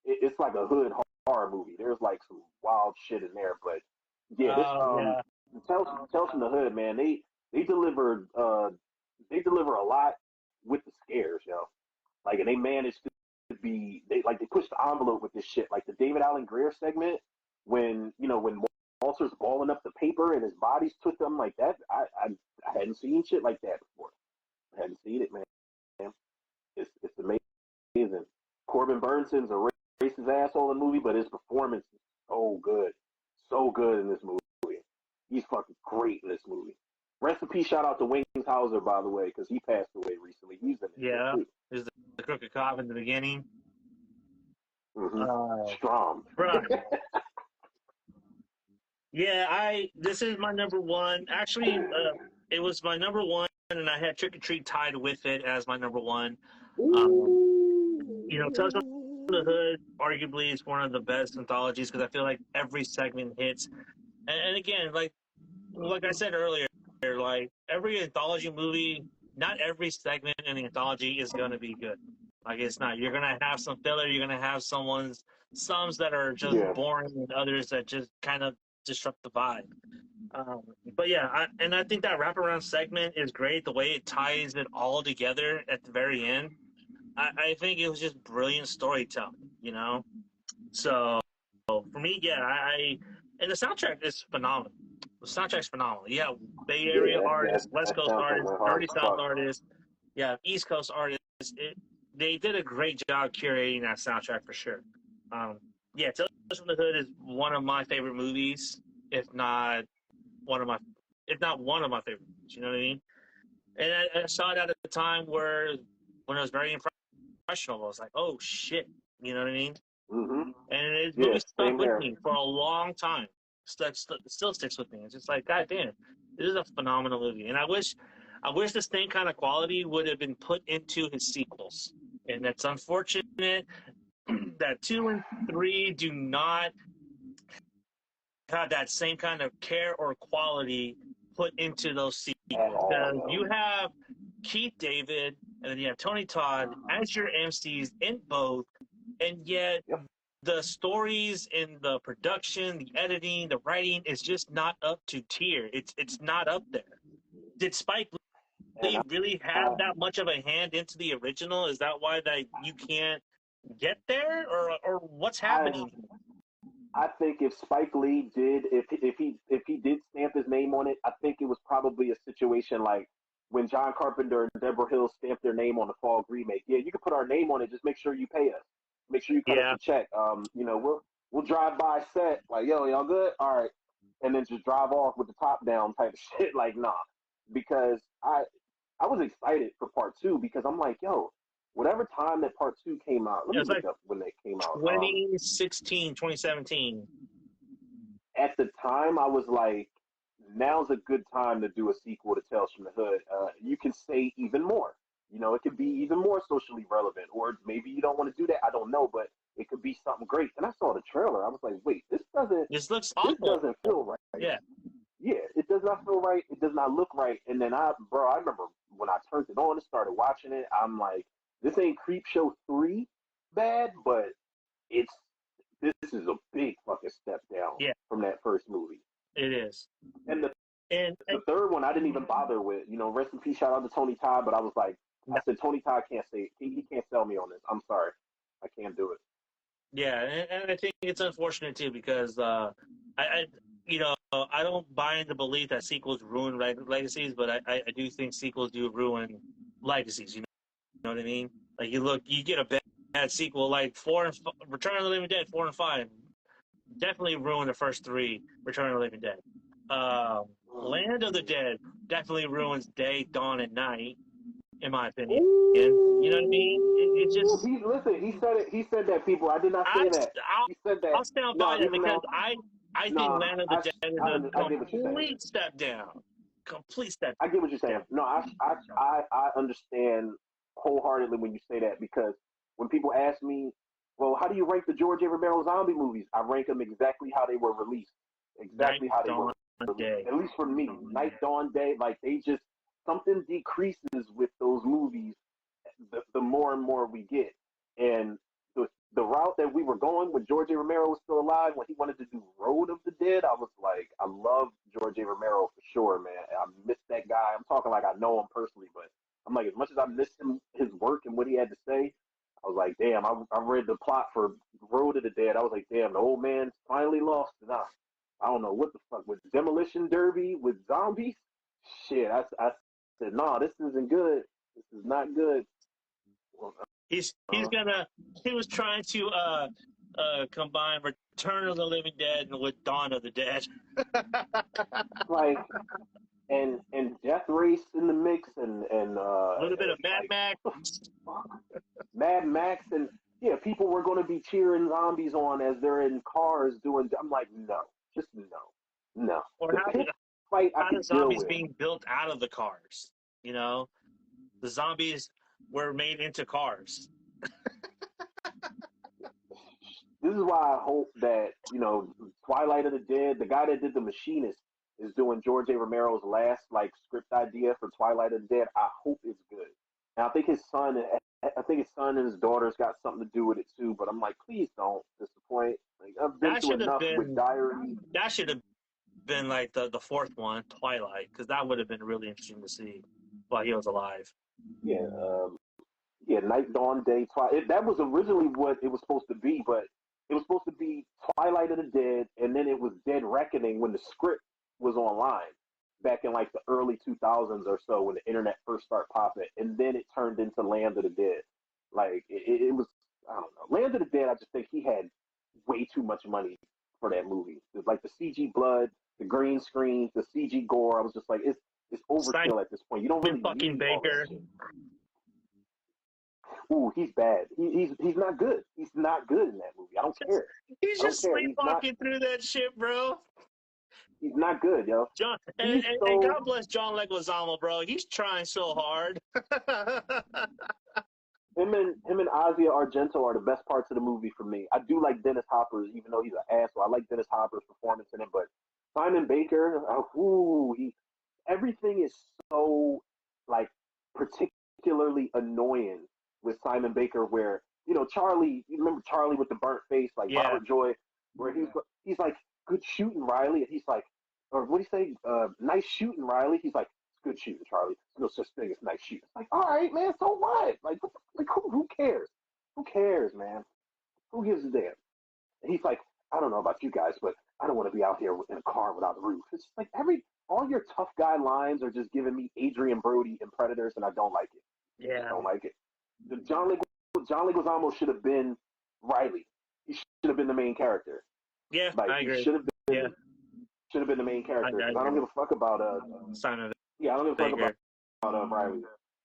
it's like a hood horror movie. There's like some wild shit in there. But yeah, Tales from the Hood, man. They deliver a lot with the scares, Like, and they managed to they pushed the envelope with this shit. Like the David Allen Greer segment when Walter's balling up the paper and his body's twisted. I'm like, that I hadn't seen shit like that before. I hadn't seen it, man. It's amazing. Corbin Burnson's a racist asshole in the movie, but his performance is so good in this movie. He's fucking great in this movie. Rest in peace, shout out to Wayne Hauser, by the way, because he passed away recently. He's in it too. There's the crooked cop in the beginning. Mm-hmm. Strom. Yeah, this is my number one. Actually, it was my number one, and I had Trick or Treat tied with it as my number one. Tales from the Hood arguably is one of the best anthologies because I feel like every segment hits. And again, like I said earlier, like every anthology movie, not every segment in the anthology is going to be good. Like, it's not. You're going to have some filler. You're going to have some that are just boring and others that just kind of disrupt the vibe. But yeah, I think that wraparound segment is great. The way it ties it all together at the very end. I think it was just brilliant storytelling, So for me, and the soundtrack is phenomenal. The soundtrack's phenomenal. Yeah, Bay Area artists, West Coast artists, Dirty South artists, East Coast artists. They did a great job curating that soundtrack for sure. Tales from the Hood is one of my favorite movies, if not one of my favorite movies. You know what I mean? And I saw it at a time when it was very impressionable. I was like, oh shit, you know what I mean? Mm-hmm. And the movie stuck with me for a long time. Still sticks with me. It's just like, god damn, this is a phenomenal movie. And I wish the same kind of quality would have been put into his sequels. And it's unfortunate that 2 and 3 do not have that same kind of care or quality put into those sequels. Because you have Keith David and then you have Tony Todd as your MCs in both, and yet the stories and the production, the editing, the writing is just not up to tier. It's not up there. Did Spike Lee really have that much of a hand into the original? Is that why that you can't get there, or what's happening? I think if Spike Lee did, if he did stamp his name on it, I think it was probably a situation like when John Carpenter and Deborah Hill stamped their name on the Fall remake. Yeah, you can put our name on it. Just make sure you pay us. Make sure you cut us a check. We'll drive by set like, yo, y'all good? All right, and then just drive off with the top down type of shit. Like, nah, because I was excited for part 2 because I'm like, yo, whatever time that part 2 came out, let me look up when they came out. 2016, 2017. At the time, I was like, now's a good time to do a sequel to Tales from the Hood. You can say even more. It could be even more socially relevant, or maybe you don't want to do that. I don't know, but it could be something great. And I saw the trailer. I was like, wait, this looks awful. doesn't feel right. Yeah. Yeah, it does not feel right. It does not look right. And then I remember when I turned it on and started watching it, I'm like, this ain't Creepshow 3 bad, but this is a big fucking step down from that first movie. It is. And the And third one I didn't even bother with. Rest in peace, shout out to Tony Todd, but I was like, I said Tony Todd can't say it. He can't sell me on this. I'm sorry, I can't do it. Yeah, and I think it's unfortunate too because I don't buy into the belief that sequels ruin legacies, but I do think sequels do ruin legacies. You know what I mean? Like you get a bad sequel like Return of the Living Dead 4 and 5 definitely ruined the first 3 Return of the Living Dead. Land of the Dead definitely ruins day, dawn, and night, in my opinion. You know what I mean? It just. He said that, people. I did not say that. He said that. I'll stand by that because I think Land of the Dead is a complete step down. Complete step down. I get what you're saying. Down. No, I understand wholeheartedly when you say that, because when people ask me, well, how do you rank the George A. Romero zombie movies? I rank them exactly how they were released. Exactly how they were released. At least for me. Night, Dawn, Day. Like, they just, something decreases with those movies the more and more we get. And the route that we were going when George A. Romero was still alive, when he wanted to do Road of the Dead, I was like, I love George A. Romero for sure, man. I miss that guy. I'm talking like I know him personally, but I'm like, as much as I miss his work and what he had to say, I was like, damn, I read the plot for Road of the Dead. I was like, damn, the old man's finally lost it. I don't know what the fuck, with Demolition Derby, with zombies? Shit, I said, no, this isn't good. This is not good. He was trying to combine Return of the Living Dead with Dawn of the Dead. Like, and Death Race in the mix, and a little bit of Mad Max. Mad Max, and yeah, people were going to be cheering zombies on as they're in cars doing. I'm like, no, just no. Or how the zombies being built out of the cars? The zombies were made into cars. This is why I hope that, Twilight of the Dead, the guy that did The Machinist, is doing George A. Romero's last script idea for Twilight of the Dead. I hope it's good. And I think his son and his daughter's got something to do with it too. But I'm like, please don't disappoint. Like, I've been through enough with Diary. That should have been like the fourth one, Twilight, because that would have been really interesting to see while he was alive. Yeah, Night, Dawn, Day, Twilight. That was originally what it was supposed to be, but it was supposed to be Twilight of the Dead, and then it was Dead Reckoning when the script was online back in the early 2000s or so, when the internet first started popping, and then it turned into Land of the Dead. It was, I don't know. Land of the Dead, I just think he had way too much money for that movie. It's like the CG blood, the green screen, the CG gore. I was just like, it's overkill at this point. You don't really fucking need Baker. Ooh, he's bad. He's not good. He's not good in that movie. I don't care. He's just sleepwalking through that shit, bro. He's not good, yo. And God bless John Leguizamo, bro. He's trying so hard. Him and Asia Argento are the best parts of the movie for me. I do like Dennis Hopper, even though he's an asshole. I like Dennis Hopper's performance in it, but Simon Baker, everything is so particularly annoying with Simon Baker, where Charlie, you remember Charlie with the burnt face, Robert Joy, where he's like, good shooting, Riley, and he's like, or what do you say, nice shooting, Riley? He's like, good shooting, Charlie. There's no such thing as nice shooting. It's like, all right, man, so what? Who cares? Who cares, man? Who gives a damn? And he's like, I don't know about you guys, but I don't want to be out here in a car without a roof. It's like all your tough guy lines are just giving me Adrian Brody in Predators, and I don't like it. Yeah, I don't like it. John Leguizamo should have been Riley. He should have been the main character. Yeah, I agree. He should have been the main character. I don't give a fuck about Simon. Yeah, I don't give a fuck about Riley.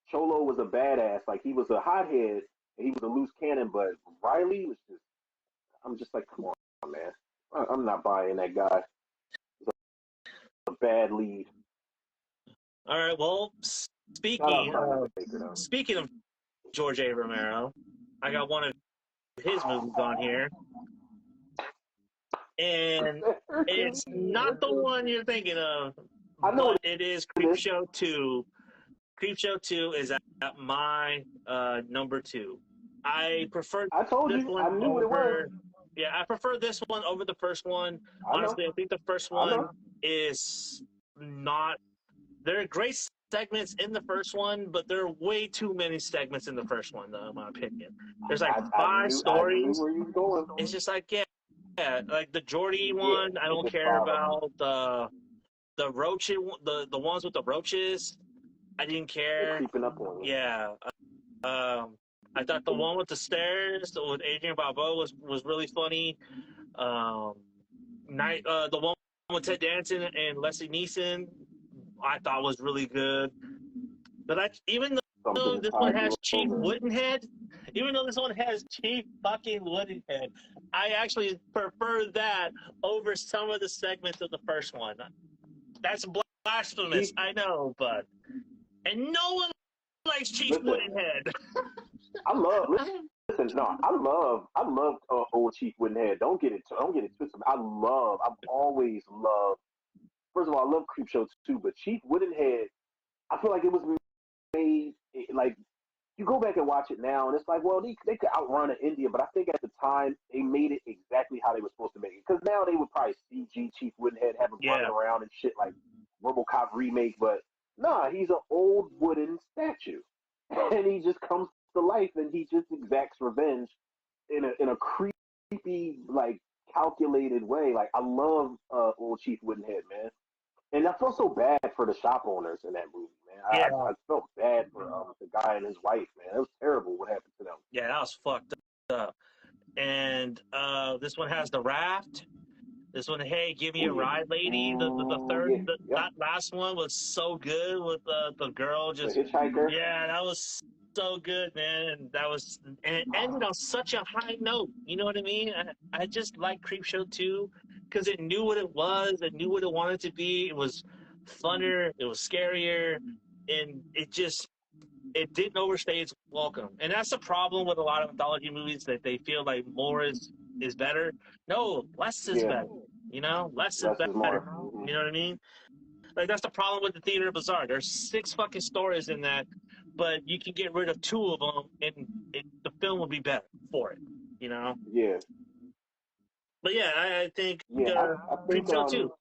Cholo was a badass. He was a hothead and he was a loose cannon, but Riley was just. I'm just like, come on, man. I'm not buying that guy. He's a bad lead. All right. Well, speaking of George A. Romero, I got one of his movies on here, and it's not the one you're thinking of, but it is Creepshow 2. Creepshow 2 is at my number 2. I prefer this one over. Yeah, I prefer this one over the first one. Honestly, I think the first one is not. There are great segments in the first one, but there are way too many segments in the first one, though, in my opinion. There's like 5 stories. It's just like, yeah, like the Jordy one, I don't care about. The roach, the ones with the roaches, I didn't care. Creeping up on you. Yeah. I thought the one with the stairs with Adrian Barbeau was really funny. The one with Ted Danson and Leslie Nielsen, I thought was really good. But even though this one has Chief Woodenhead, fucking Woodenhead, I actually prefer that over some of the segments of the first one. That's blasphemous, I know, but no one likes Chief Woodenhead. I love old Chief Woodenhead. Don't get it twisted. I've always loved. First of all, I love Creepshow 2, but Chief Woodenhead, I feel like it was made like you go back and watch it now, and it's like, well, they could outrun an India, but I think at the time they made it exactly how they were supposed to make it. Because now they would probably CG Chief Woodenhead, have him running around and shit like RoboCop remake, but nah, he's an old wooden statue, and he just comes to life, and he just exacts revenge in a creepy, like calculated way. Like I love old Chief Woodenhead, man, and I felt so bad for the shop owners in that movie, man. Yeah. I felt bad for the guy and his wife, man. It was terrible what happened to them. Yeah, that was fucked up. And this one has the raft. This one, hey, give me a ride, lady. That last one was so good with the girl just. The hitchhiker. Yeah, that was so good, man. And it ended on such a high note. You know what I mean? I just like Creepshow 2 because it knew what it was. It knew what it wanted to be. It was funner. It was scarier, and it didn't overstay its welcome. And that's the problem with a lot of anthology movies, that they feel like more is better. No, less is better. You know, less is better. You know what I mean? Like that's the problem with the Theater Bazaar. There's 6 fucking stories in that, but you can get rid of 2 of them, and the film will be better for it. You know? Yeah. But yeah, I think Creepshow 2.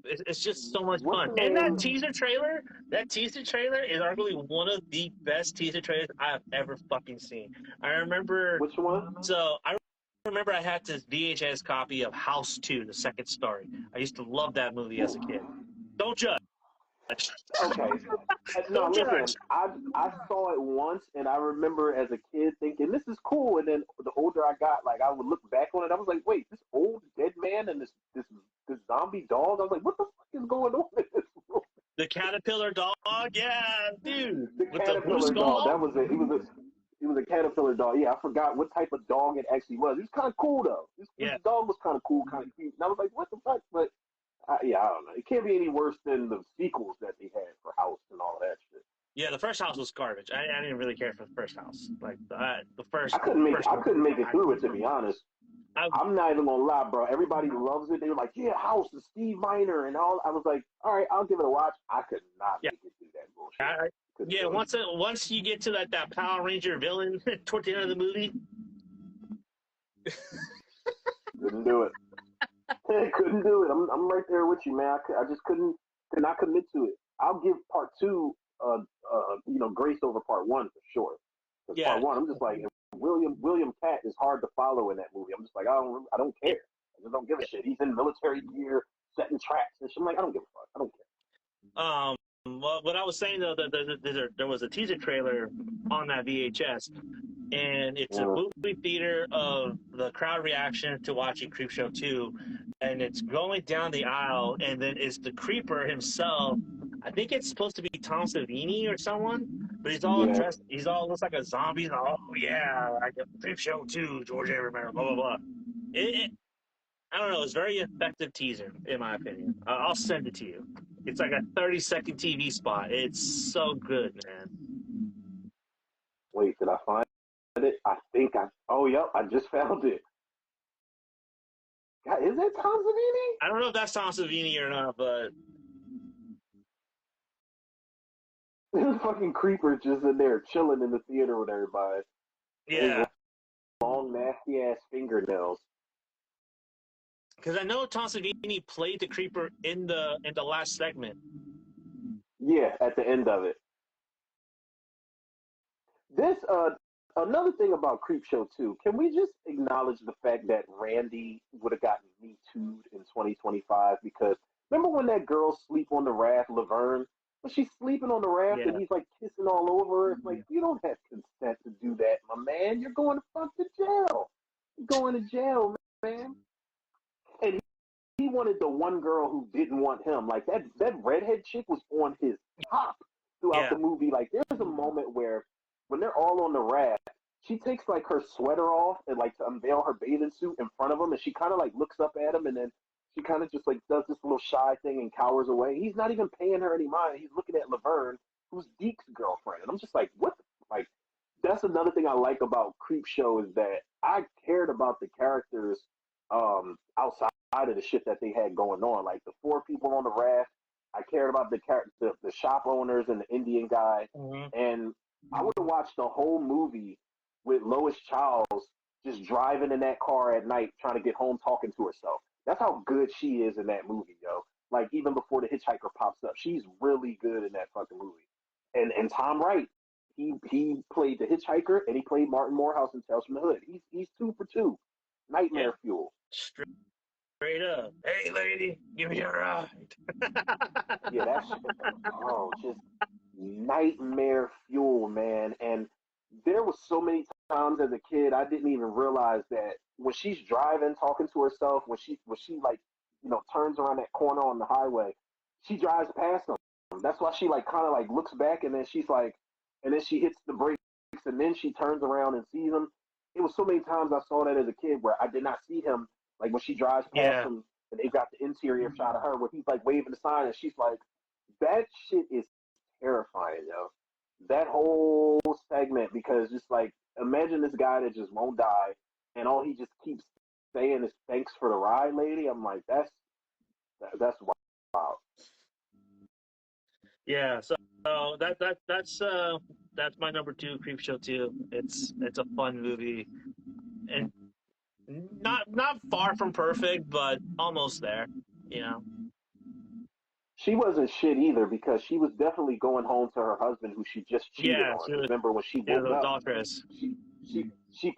It's just so much fun. And that teaser trailer is arguably one of the best teaser trailers I've ever fucking seen. I remember. Which one? So I remember I had this VHS copy of House 2, the second story. I used to love that movie as a kid. Don't judge. Okay. No, listen, I saw it once, and I remember as a kid thinking, this is cool. And then the older I got, like, I would look back on it. I was like, wait, this old dead man and this zombie dog? I was like, what the fuck is going on in this movie? The caterpillar dog? Yeah, dude. The caterpillar dog. That was it. It was a caterpillar dog. Yeah, I forgot what type of dog it actually was. It was kind of cool, though. This dog was kind of cool, kind of cute. And I was like, what the fuck? But I don't know. It can't be any worse than the sequels that they had for House and all that shit. Yeah, the first House was garbage. I didn't really care for the first House. Like the first. I couldn't make it through it, to be honest. I'm not even gonna lie, bro. Everybody loves it. They were like, "Yeah, House and Steve Miner and all." I was like, "All right, I'll give it a watch." I could not make it through that bullshit. Once you get to that Power Ranger villain toward the end of the movie, couldn't do it. Couldn't do it. I'm right there with you, man. I just could not commit to it. I'll give part 2, grace over part 1 for sure. Part 1, I'm just like William Cat is hard to follow in that movie. I'm just like I don't care. I just don't give a shit. He's in military gear, setting traps and shit. I'm like, I don't give a fuck. I don't care. Well, what I was saying though, there was a teaser trailer on that VHS, and it's a movie theater of the crowd reaction to watching Creepshow 2, and it's going down the aisle, and then it's the creeper himself. I think it's supposed to be Tom Savini or someone, but he's all dressed. He's all looks like a zombie. Oh yeah, like Creepshow 2, George A. Romero, blah blah blah. I don't know. It's a very effective teaser, in my opinion. I'll send it to you. It's like a 30-second TV spot. It's so good, man. Wait, did I find it? I think I. Oh, yep, I just found it. God, is that Tom Savini? I don't know if that's Tom Savini or not, but This fucking creeper just in there chilling in the theater with everybody. His yeah. long, nasty ass fingernails. Because I know Tom Savini played the creeper in the last segment. Yeah, at the end of it. This another thing about Creepshow too. Can we just acknowledge the fact that Randy would have gotten Me Too'd in 2025? Because remember when that girl sleep on the raft, Laverne? When she's sleeping on the raft Yeah. and he's like kissing all over her, it's like you don't have consent to do that, my man. You're going to fuck to jail. You're going to jail, man. And he wanted the one girl who didn't want him. Like that redhead chick was on his top throughout Yeah. the movie. Like there's a moment where when they're all on the raft, she takes like her sweater off and like to unveil her bathing suit in front of him, and she kind of like looks up at him, and then she kind of just like does this little shy thing and cowers away. He's not even paying her any mind. He's looking at Laverne, who's Deke's girlfriend, and I'm just like, what? Like that's another thing I like about Creepshow is that I cared about the characters outside of the shit that they had going on. Like the four people on the raft, I cared about the shop owners and the Indian guy, and I would have watched the whole movie with Lois Charles just driving in that car at night trying to get home talking to herself. That's how good she is in that movie, yo. Like even before the hitchhiker pops up, she's really good in that fucking movie. And Tom Wright, he played the hitchhiker and he played Martin Morehouse in Tales from the Hood. He's 2 for 2. Yeah. Nightmare fuel. Straight up. Hey, lady, give me a ride. Yeah, that's just nightmare fuel, man. And there was so many times as a kid I didn't even realize that when she's driving, talking to herself, when she like turns around that corner on the highway, she drives past them. That's why she like kind of like looks back and then she's like, and then she hits the brakes and then she turns around and sees him. It was so many times I saw that as a kid where I did not see him. Like when she drives past Yeah. him and they got the interior shot of her where he's like waving the sign and she's like, that shit is terrifying, yo. That whole segment because just like imagine this guy that just won't die and all he just keeps saying is thanks for the ride, lady. I'm like, that's wild. Yeah. So that's my number 2 creep show too. It's a fun movie and not far from perfect, but almost there. You know. She wasn't shit either because she was definitely going home to her husband who she just cheated Yeah. on. Remember when she She was woke an up, adulteress. she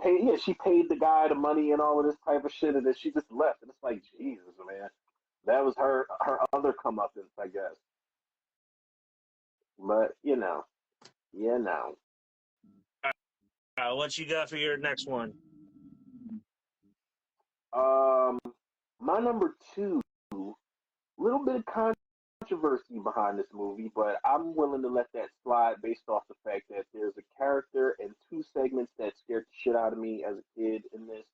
paid the guy the money and all of this type of shit, and then she just left. And it's like Jesus, man, that was her other comeuppance, I guess. But you know. What you got for your next one? Um, my number 2, little bit of controversy behind this movie, but I'm willing to let that slide based off the fact that there's a character and 2 segments that scared the shit out of me as a kid in this.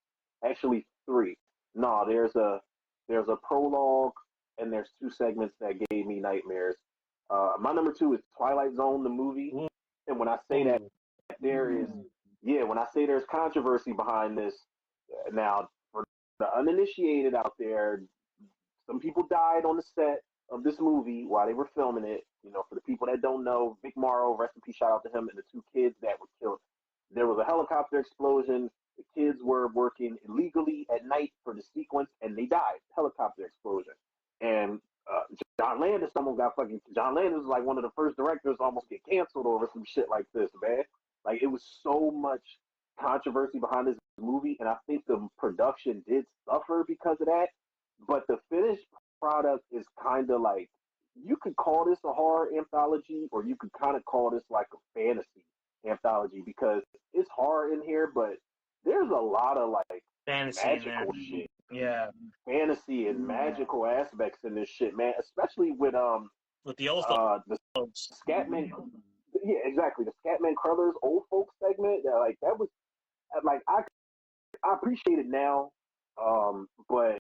Actually, 3. No, there's a prologue and there's 2 segments that gave me nightmares. My number 2 is Twilight Zone, the movie, and when I say that there is, yeah, when I say there's controversy behind this, now for the uninitiated out there, some people died on the set of this movie while they were filming it. For the people that don't know, Vic Morrow, rest in peace, shout out to him, and the 2 kids that were killed. There was a helicopter explosion. The kids were working illegally at night for the sequence, and they died. Helicopter explosion. And John Landis John Landis was like one of the first directors to almost get canceled over some shit like this, man. Like it was so much controversy behind this movie, and I think the production did suffer because of that. But the finished product is kind of like you could call this a horror anthology, or you could kind of call this like a fantasy anthology because it's horror in here, but there's a lot of like Fantasy in there. magical shit, Yeah. fantasy and magical aspects in this shit, man. Especially with With the old the folks. Scatman, yeah, exactly, the Scatman Crothers old folks segment. Like that was like I appreciate it now, but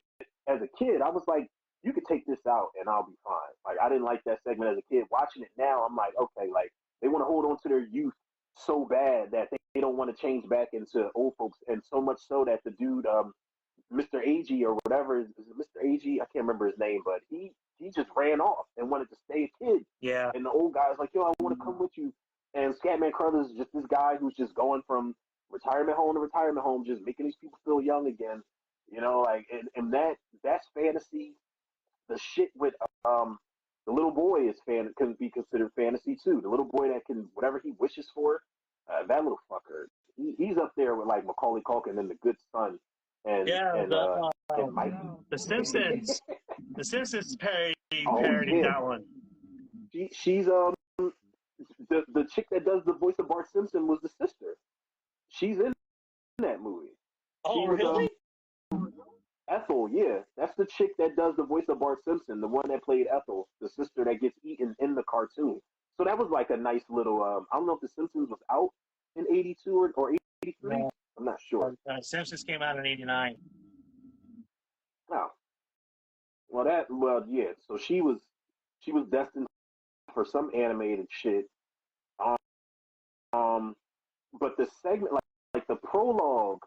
as a kid, I was like, you could take this out and I'll be fine. Like, I didn't like that segment as a kid. Watching it now, I'm like, okay, like, they want to hold on to their youth so bad that they don't want to change back into old folks. And so much so that the dude, Mr. AG or whatever, is it Mr. AG? I can't remember his name, but he just ran off and wanted to stay a kid. Yeah. And the old guy's like, yo, I want to come with you. And Scatman Crothers is just this guy who's just going from retirement home to retirement home, just making these people feel young again. You know, like, and that's fantasy. The shit with the little boy can be considered fantasy too. The little boy that can whatever he wishes for. That little fucker. He's up there with like Macaulay Culkin and the Good Son and Yeah, and Mike. the Simpsons. The Simpsons parodied Yeah. that one. She's the chick that does the voice of Bart Simpson was the sister. She's in that movie. Oh, really? Ethel, yeah. That's the chick that does the voice of Bart Simpson, the one that played Ethel, the sister that gets eaten in the cartoon. So that was like a nice little, I don't know if The Simpsons was out in 82 or 83. Yeah. I'm not sure. Simpsons came out in 89. Oh. Well, yeah. So she was destined for some animated shit. But the segment, like the prologue,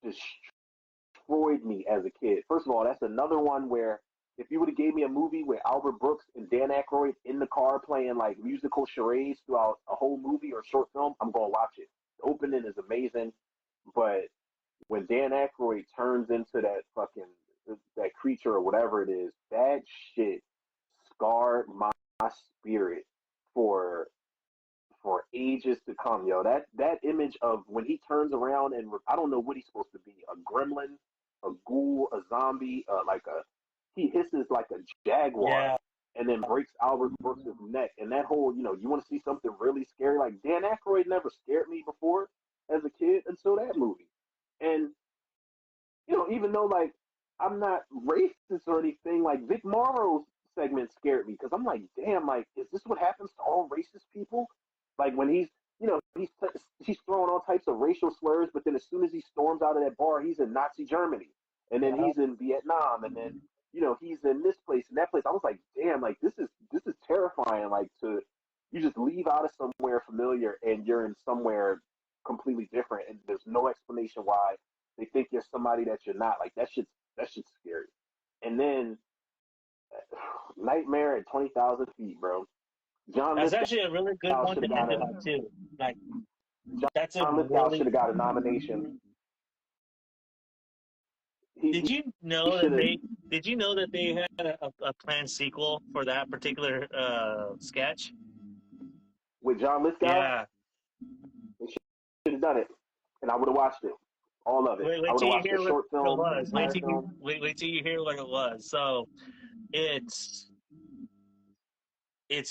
destroyed me as a kid. First of all, that's another one where if you would have gave me a movie with Albert Brooks and Dan Aykroyd in the car playing like musical charades throughout a whole movie or short film, I'm gonna watch it. The opening is amazing, but when Dan Aykroyd turns into that creature or whatever it is, that shit scarred my spirit for ages to come, yo. That image of when he turns around and I don't know what he's supposed to be, a gremlin, a ghoul, a zombie, he hisses like a jaguar and then breaks Albert Brooks' neck. And that whole, you want to see something really scary? Like Dan Aykroyd never scared me before as a kid until that movie. And even though like I'm not racist or anything, like Vic Morrow's segment scared me because I'm like, damn, like is this what happens to all racist people? Like when he's throwing all types of racial slurs, but then as soon as he storms out of that bar, he's in Nazi Germany, and then he's in Vietnam, and then he's in this place and that place. I was like, damn, like this is terrifying. Like you just leave out of somewhere familiar and you're in somewhere completely different, and there's no explanation why they think you're somebody that you're not. Like that shit's scary. And then Nightmare at 20,000 feet, bro. That's actually a really good one to end it on too. Like that's a John Lithgow really. should have got a nomination. Did you know that they had a planned sequel for that particular sketch? With John Lithgow? Yeah. They should have done it. And I would have watched it. All of it. Wait I would till have you watched hear the short what film. it was. Wait till you hear what it was. So it's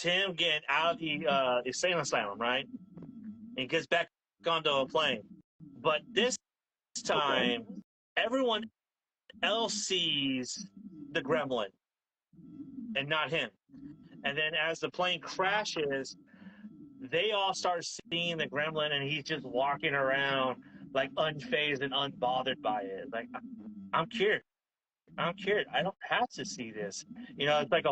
him getting out of the insane asylum, right? And he gets back onto a plane. But this time, everyone else sees the gremlin and not him. And then as the plane crashes, they all start seeing the gremlin, and he's just walking around like unfazed and unbothered by it. Like, I'm cured. I don't have to see this. It's like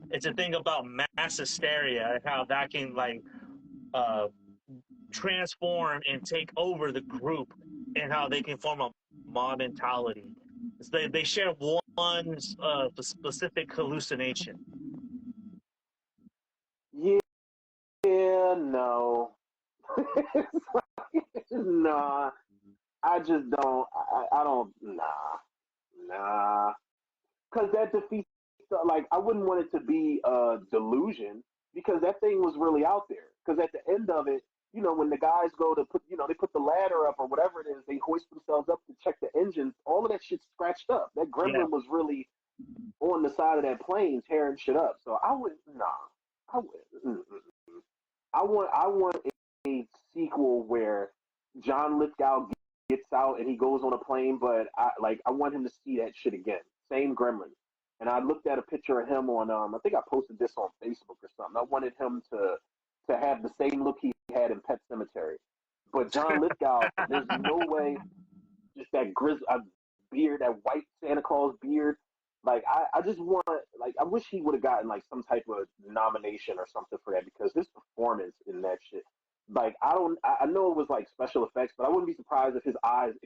it's a thing about mass hysteria and how that can like transform and take over the group, and how they can form a mob mentality. They share one specific hallucination. Yeah, no. Nah. I just don't. I don't. Nah. Because that defeats. Like, I wouldn't want it to be a delusion because that thing was really out there. Because at the end of it, when the guys go to put, they put the ladder up or whatever it is, they hoist themselves up to check the engines. All of that shit's scratched up. That gremlin was really on the side of that plane tearing shit up. So I wouldn't. Nah. I would. I want a sequel where John Lithgow gets out and he goes on a plane, but I want him to see that shit again. Same gremlin. And I looked at a picture of him on I think I posted this on Facebook or something. I wanted him to have the same look he had in Pet Sematary. But John Lithgow, there's no way just that beard, that white Santa Claus beard. Like I just want like I wish he would have gotten like some type of nomination or something for that because his performance in that shit. Like I know it was like special effects, but I wouldn't be surprised if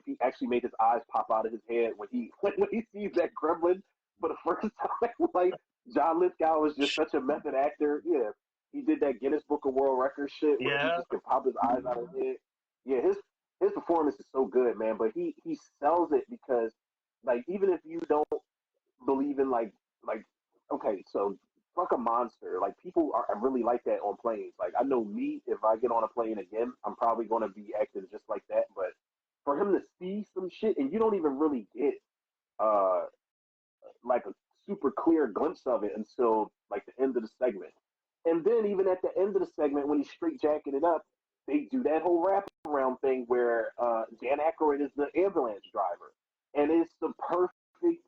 he actually made his eyes pop out of his head when he when he sees that gremlin for the first time. Like John Lithgow was just such a method actor. Yeah, he did that Guinness Book of World Records shit where he Yeah. just could pop his eyes out of his head. Yeah, his performance is so good, man. But he sells it because like even if you don't believe in like okay, so fuck a monster. Like people are really like that on planes. Like I know me, if I get on a plane again, I'm probably gonna be acting just like that. But for him to see some shit and you don't even really get uh like a super clear glimpse of it until like the end of the segment. And then even at the end of the segment when he's straight jacking it up, they do that whole wraparound thing where Dan Aykroyd is the ambulance driver. And it's the perfect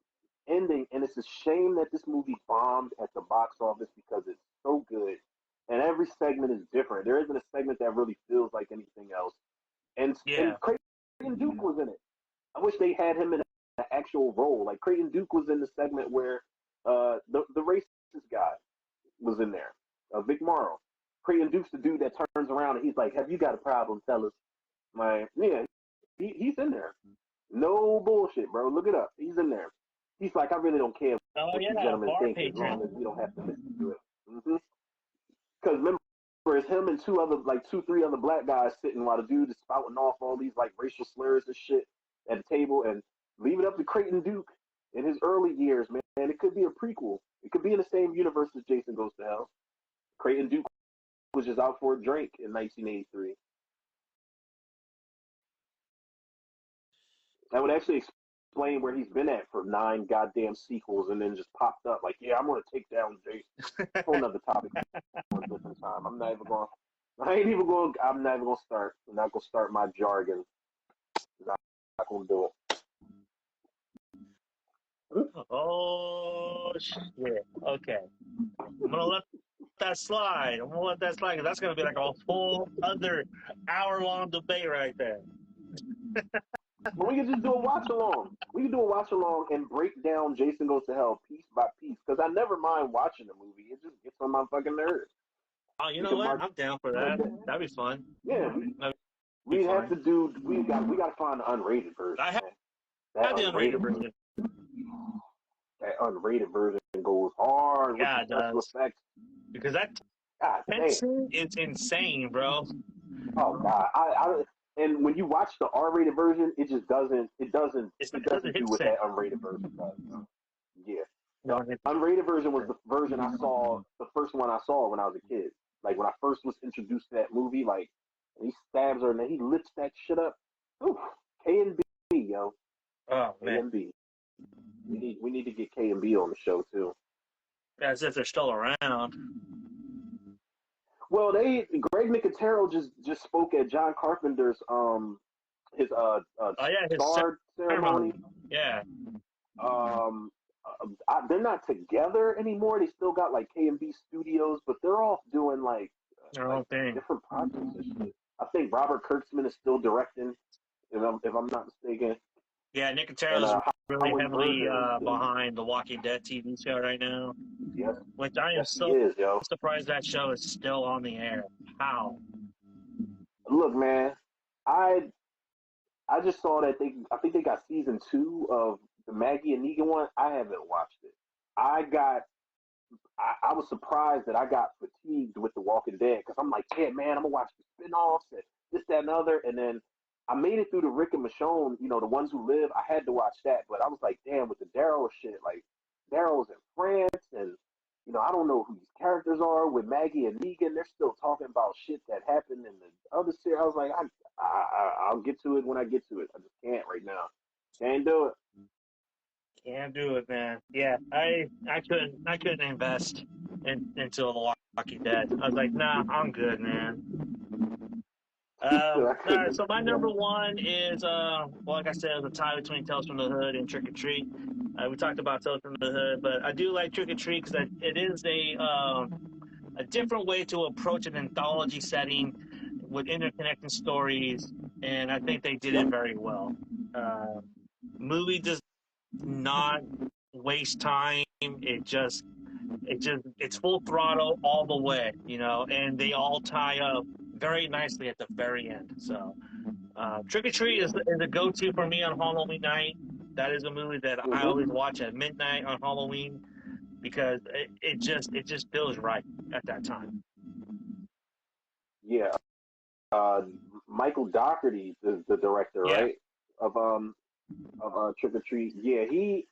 ending. And it's a shame that this movie bombed at the box office because it's so good. And every segment is different. There isn't a segment that really feels like anything else. And Creighton Duke was in it. I wish they had him in an actual role. Like Creighton Duke was in the segment where the racist guy was in there, Vic Morrow. Creighton Duke's the dude that turns around and he's like, "Have you got a problem? Tell us." Like, yeah, he's in there. No bullshit, bro. Look it up. He's in there. He's like, "I really don't care what you gentlemen bar think as long as we don't have to listen to it." Because remember, it's him and three other black guys sitting while the dude is spouting off all these like racial slurs and shit at the table, and leave it up to Creighton Duke in his early years, man. It could be a prequel. It could be in the same universe as Jason Goes to Hell. Creighton Duke was just out for a drink in 1983. That would actually explain where he's been at for 9 goddamn sequels and then just popped up like, yeah, I'm going to take down Jason. Whole nother topic for a different time. I'm not even going to start. I'm not going to start my jargon. I'm not going to do it. Oh shit. Okay. I'm gonna let that slide. I'm gonna let that slide because that's gonna be like a whole other hour-long debate right there. But we can just do a watch along. We can do a watch along and break down Jason Goes to Hell piece by piece because I never mind watching the movie. It just gets on my fucking nerves. Oh, you know what? I'm down for that. That'd be fun. Yeah, we have to do. We got to find the unrated version. I have the unrated version. That unrated version goes hard with the special effects. Because that scene is insane, bro. Oh god, and when you watch the R-rated version, it just doesn't. It doesn't do what that unrated version does. Yeah. No, the unrated version was the version I saw, the first one I saw when I was a kid. Like when I first was introduced to that movie, like he stabs her and then he lifts that shit up. Ooh, K and B, yo. Oh man. K and B. We need to get K and B on the show too. As if they're still around. Well, Greg Nicotero just spoke at John Carpenter's his star ceremony. Yeah. They're not together anymore. They still got like K&B Studios, but they're all doing like different projects and shit. I think Robert Kurtzman is still directing, if I'm not mistaken. Yeah, Nicotero's really heavily behind the Walking Dead TV show right now. Yes. Which I am surprised that show is still on the air. How? Look, man, I just saw that I think they got season 2 of the Maggie and Negan one. I haven't watched it. I was surprised that I got fatigued with The Walking Dead because I'm like, yeah, man, I'm gonna watch the spinoffs and this, that, and the other. And then I made it through the Rick and Michonne, the ones who live. I had to watch that, but I was like, damn, with the Daryl shit, like Daryl's in France, and I don't know who these characters are. With Maggie and Negan, they're still talking about shit that happened in the other series. I was like, I'll get to it when I get to it. I just can't right now. Can't do it. Can't do it, man. Yeah, I couldn't invest into The Walking Dead. I was like, nah, I'm good, man. So my number one is, like I said, it was a tie between Tales from the Hood and Trick or Treat. We talked about Tales from the Hood, but I do like Trick or Treat because it is a different way to approach an anthology setting with interconnecting stories, and I think they did it very well. Movie not waste time. It's full throttle all the way, and they all tie up very nicely at the very end. So, Trick or Treat is a go-to for me on Halloween night. That is a movie that I always watch at midnight on Halloween because it just feels right at that time. Yeah. Michael Dougherty is the director, Yeah. right? Of Trick or Treat. Yeah, he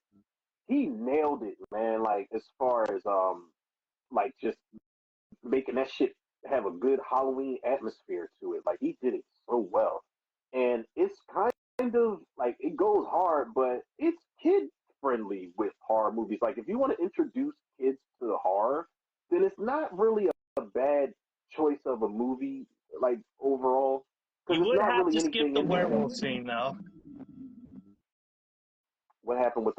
nailed it, man. Like as far as like just making that shit have a good Halloween atmosphere to it. Like he did it so well, and it's kind of like it goes hard, but it's kid friendly with horror movies. Like if you want to introduce kids to the horror, then it's not really a bad choice of a movie. Like overall, You because it's would not have really to skip anything the in there. werewolf scene though. What happened with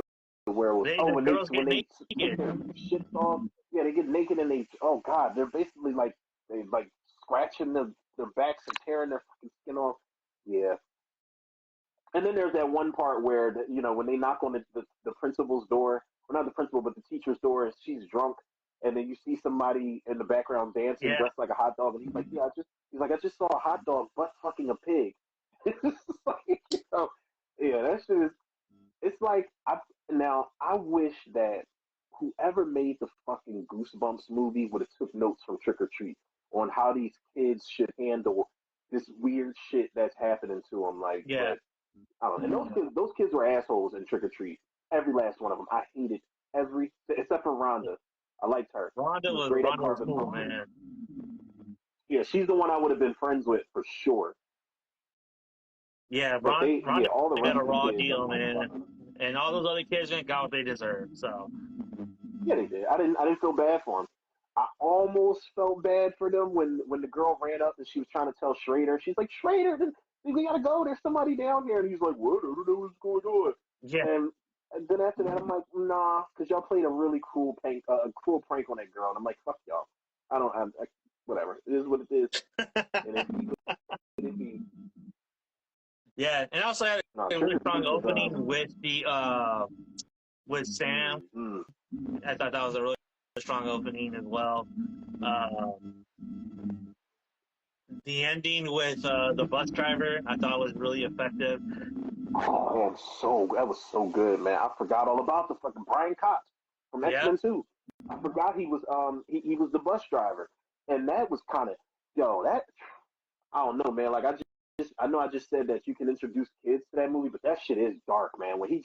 the werewolves? Oh, The girls when get they take naked. their shit off, yeah, they get naked and they oh god, they're basically like they like scratching their backs and tearing their fucking skin off. Yeah. And then there's that one part where when they knock on the principal's door, or not the principal but the teacher's door, and she's drunk, and then you see somebody in the background dancing Yeah. dressed like a hot dog, and he's like, yeah, I just saw a hot dog butt fucking a pig. It's like, yeah, that shit is. It's like I wish that whoever made the fucking Goosebumps movie would have took notes from Trick or Treat on how these kids should handle this weird shit that's happening to them. Like, Yeah. but I don't know. And those kids were assholes in Trick or Treat. Every last one of them. I hated except for Rhonda. I liked her. She was great at Rhonda was carving cool, pumpkins. man. Yeah, she's the one I would have been friends with for sure. Yeah, But Rhonda all the got rest a of the raw kids, deal, I'm like, man. fuck. And all those other kids got what they deserve. So Yeah, they did. I didn't feel bad for them. I almost felt bad for them when the girl ran up and she was trying to tell Schrader. She's like, Schrader, we gotta go. There's somebody down here, and he's like, what? I don't know what's going on. yeah. And then after that, I'm like, nah, because y'all played a really cruel prank on that girl, and I'm like, fuck y'all. Whatever. It is what it is. And it be. Yeah, and also had a really strong opening with Sam. I thought that was a really strong opening as well. The ending with the bus driver, I thought was really effective. Oh man, that was so good, man. I forgot all about the fucking Brian Cox from X-Men 2. I forgot he was he was the bus driver, and that was kind of that I don't know, man. Like I know I just said that you can introduce kids to that movie, but that shit is dark, man. When he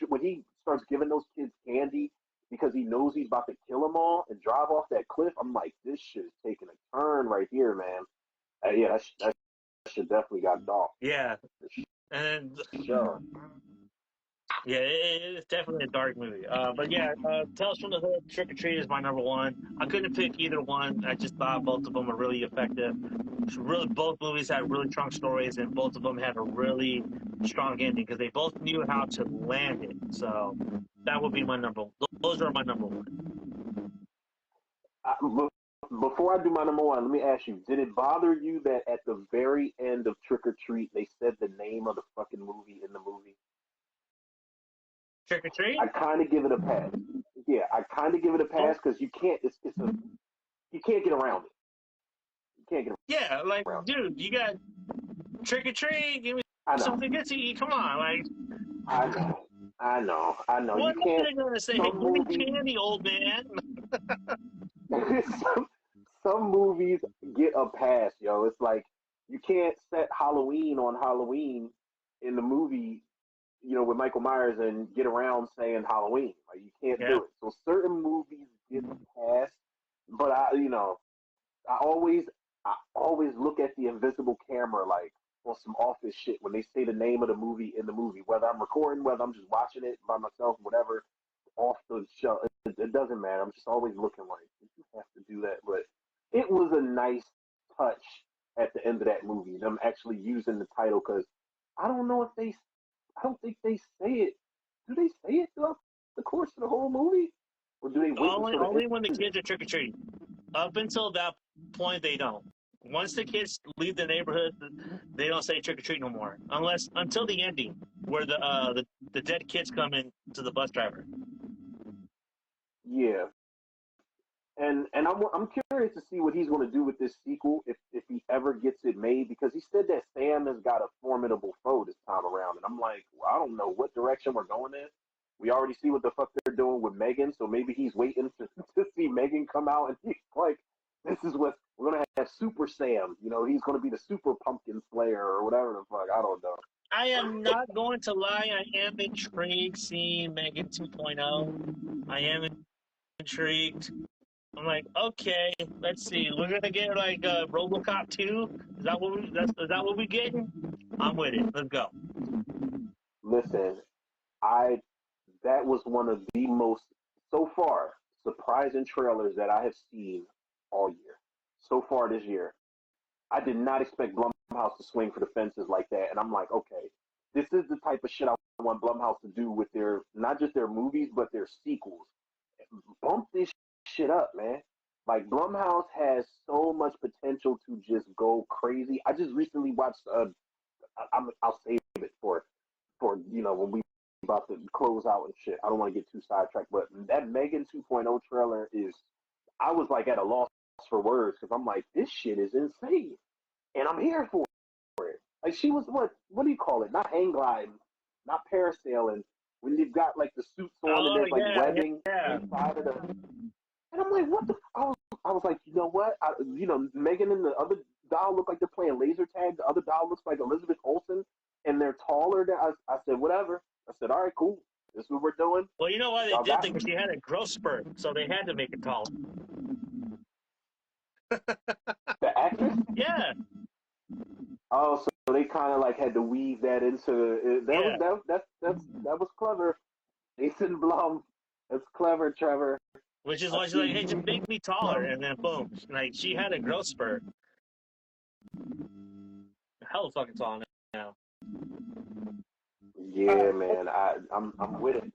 starts giving those kids candy because he knows he's about to kill them all and drive off that cliff, I'm like, this shit is taking a turn right here, man. Yeah, that shit definitely got dark. Yeah, and sure. Yeah, it's definitely a dark movie. But yeah, Tales from the Hood, Trick or Treat is my number one. I couldn't pick either one. I just thought both of them were really effective. Really, both movies had really strong stories, and both of them had a really strong ending because they both knew how to land it. So that would be my number. Those are my number one. Before I do my number one, let me ask you: did it bother you that at the very end of Trick or Treat they said the name of the fucking movie in the movie? Trick or Treat? I kind of give it a pass. Yeah, I kind of give it a pass because you can't. You can't get around it. You can't get. Yeah, like dude, you got Trick or Treat. Give me something good to eat. Come on, like. I know. What you can't. Are they gonna say? Hey, give me candy, old man. some movies get a pass, yo. It's like you can't set Halloween on Halloween in the movie, with Michael Myers and get around saying Halloween. Like you can't do it. So certain movies get a pass, but I always look at the invisible camera like on some office shit when they say the name of the movie in the movie, whether I'm recording, whether I'm just watching it by myself, whatever, off the show. It doesn't matter. I'm just always looking like you have to do that. But it was a nice touch at the end of that movie, them actually using the title because I don't think they say it. Do they say it throughout the course of the whole movie? Or do they wait only when the kids are trick or treating? Up until that point, they don't. Once the kids leave the neighborhood, they don't say trick or treat no more, until the ending, where the dead kids come in to the bus driver. Yeah, and I'm curious to see what he's going to do with this sequel if he ever gets it made, because he said that Sam has got a formidable foe this time around, and I'm like, well, I don't know what direction we're going in. We already see what the fuck they're doing with Megan, so maybe he's waiting to see Megan come out, and he's like, this is what we're gonna have Super Sam. You know, he's gonna be the Super Pumpkin Slayer or whatever the fuck. I don't know. I am not going to lie. I am intrigued seeing Megan 2.0. I am intrigued. I'm like, okay, let's see. We're gonna get like RoboCop 2. Is that what we getting? I'm with it. Let's go. Listen, I that was one of the most so far surprising trailers that I have seen all year. So far this year, I did not expect Blumhouse to swing for the fences like that, and I'm like, okay, this is the type of shit I want Blumhouse to do with their not just their movies but their sequels. Bump this shit up, man. Like Blumhouse has so much potential to just go crazy. I just recently watched. I'll save it for when we about to close out and shit. I don't want to get too sidetracked, but that Megan 2.0 trailer is. I was like at a loss for words because I'm like, this shit is insane, and I'm here for it. Like she was what do you call it? Not hang gliding, not parasailing. When you've got like the suits on and Oh there's like webbing yeah. inside of the, and I'm like, what the? I was like, you know what? Megan and the other doll look like they're playing laser tag. The other doll looks like Elizabeth Olsen, and they're taller. Than I said, whatever. I said, all right, cool. This is what we're doing. Well, you know why they Y'all did got that? Because she had a growth spurt, so they had to make it taller. the actress. Yeah. Oh, so they kind of like had to weave that into Yeah. that was clever. Jason Blum, that's clever, Trevor. Which is I why she's like, see. hey, just make me taller, and then boom, like she had a growth spurt. Hell, fucking tall now. Yeah, man. I'm with it.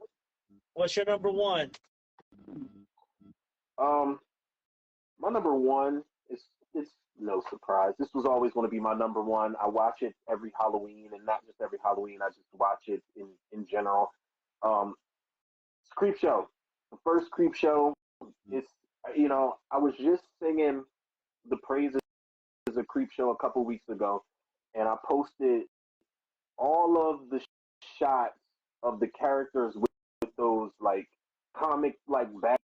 What's your number one? Um, my number one is it's no surprise. This was always going to be my number one. I watch it every Halloween, and not just every Halloween. I just watch it in general. Um, it's Creep Show. The first Creep Show. It's I was just singing the praises of Creep Show a couple weeks ago, and I posted all of the shots of the characters with those like comic like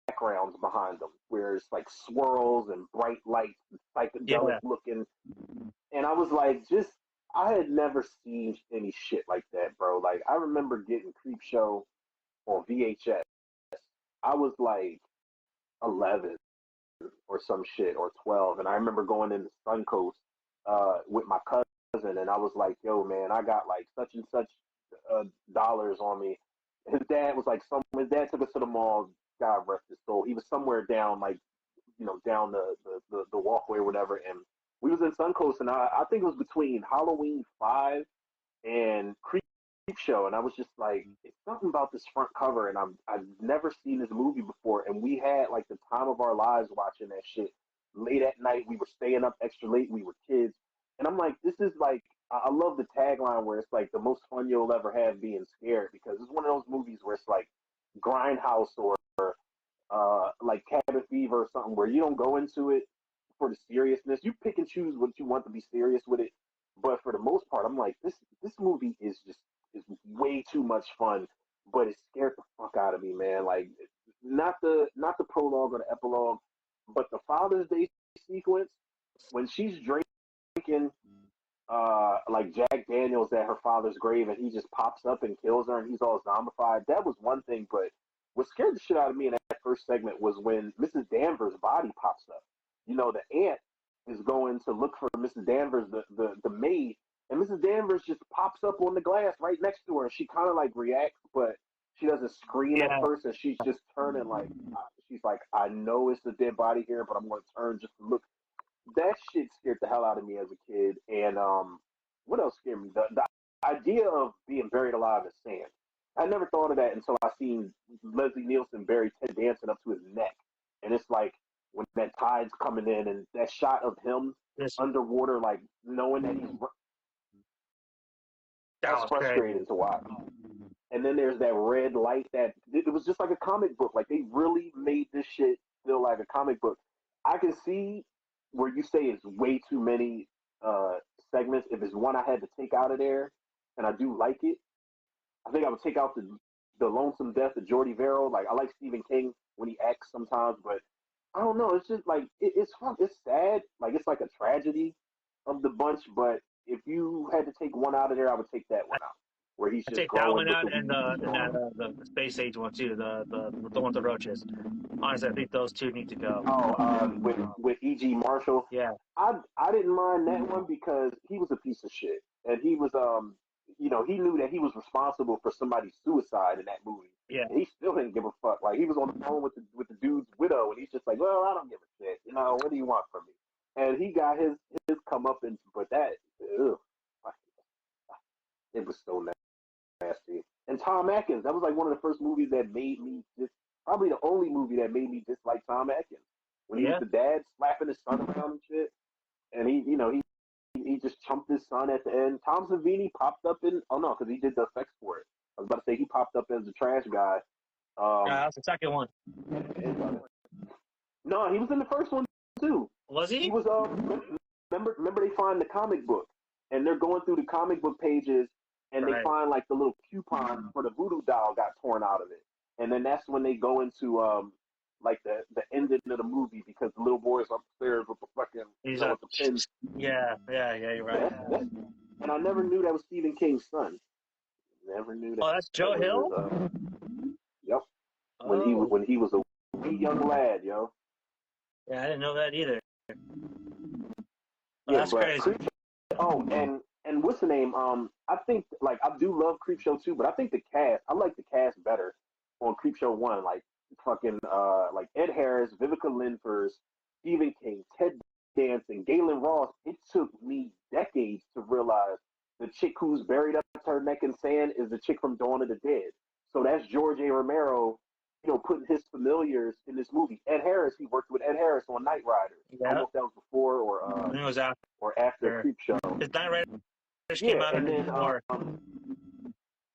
backgrounds behind them, where it's like swirls and bright lights and psychedelic Yeah. looking. And I was like, just I had never seen any shit like that, bro. Like I remember getting Creep Show on VHS. I was like 11 or some shit or 12, and I remember going into Suncoast with my cousin, and I was like, "Yo, man, I got like such and such dollars on me." His dad was like, his dad took us to the mall. God rest his soul. He was somewhere down like down the walkway or whatever, and we was in Suncoast, and I think it was between Halloween 5 and Creep Show, and I was just like, it's something about this front cover, and I've never seen this movie before, and we had like the time of our lives watching that shit. Late at night, we were staying up extra late. We were kids, and I'm like, this is like, I love the tagline where it's like the most fun you'll ever have being scared, because it's one of those movies where it's like Grindhouse or like Cabin Fever or something where you don't go into it for the seriousness. You pick and choose what you want to be serious with it, but for the most part, I'm like, this movie is way too much fun, but it scared the fuck out of me, man. Like not the prologue or the epilogue, but the Father's Day sequence when she's drinking like Jack Daniels at her father's grave, and he just pops up and kills her, and he's all zombified. That was one thing, but what scared the shit out of me in that first segment was when Mrs. Danvers' body pops up. The aunt is going to look for Mrs. Danvers, the maid, and Mrs. Danvers just pops up on the glass right next to her, and she kind of like reacts, but she doesn't scream at Yeah. first, and she's just turning like she's like, I know it's a dead body here, but I'm going to turn just to look. That shit scared the hell out of me as a kid. And what else scared me? The idea of being buried alive in sand. I never thought of that until I seen Leslie Nielsen bury Ted Danson up to his neck, and it's like when that tide's coming in and that shot of him underwater, like knowing that he's that's frustrating to watch. And then there's that red light that it was just like a comic book. Like they really made this shit feel like a comic book. I can see where you say it's way too many segments. If it's one I had to take out of there, and I do like it, I think I would take out the lonesome death of Jordy Verrill. Like I like Stephen King when he acts sometimes, but I don't know. It's just like it's fun. It's sad. Like it's like a tragedy of the bunch. But if you had to take one out of there, I would take that one out. Where he's just take that one out and the Space Age one too. The one with the roaches. Honestly, I think those two need to go. With E.G. Marshall. Yeah. I didn't mind that one because he was a piece of shit, and he was he knew that he was responsible for somebody's suicide in that movie. Yeah. And he still didn't give a fuck. Like he was on the phone with the dude's widow, and he's just like, well, I don't give a shit. What do you want from me? And he got his comeuppance, but that, it was so nasty. And Tom Atkins, that was like one of the first movies that made me probably the only movie that made me dislike Tom Atkins. When he was the dad slapping his son around and shit, and he just chumped his son at the end. Tom Savini popped up because he did the effects for it. I was about to say he popped up as the trash guy. That's the second one. No, he was in the first one too. Was he? He was remember they find the comic book and they're going through the comic book pages and they find like the little coupon for the voodoo doll got torn out of it. And then that's when they go into like the ending of the movie because the little boy's upstairs with the fucking with the pins. Yeah, you're right. And I never knew that was Stephen King's son. Never knew that. Oh, that's Joe Hill? Yep. When he was a wee young lad, yo. Yeah, I didn't know that either. Yeah, that's crazy. And what's the name? I think like I do love Creepshow 2, but I think I like the cast better on Creepshow 1. Like fucking like Ed Harris, Vivica Lindfors, Stephen King, Ted Danson, Galen Ross. It took me decades to realize the chick who's buried up her neck in sand is the chick from Dawn of the Dead. So that's George A. Romero, putting his familiars in this movie. Ed Harris, he worked with Ed Harris on Knight Rider. I don't know if that was before or it was after. Or after Creepshow. His Knight Rider came out and then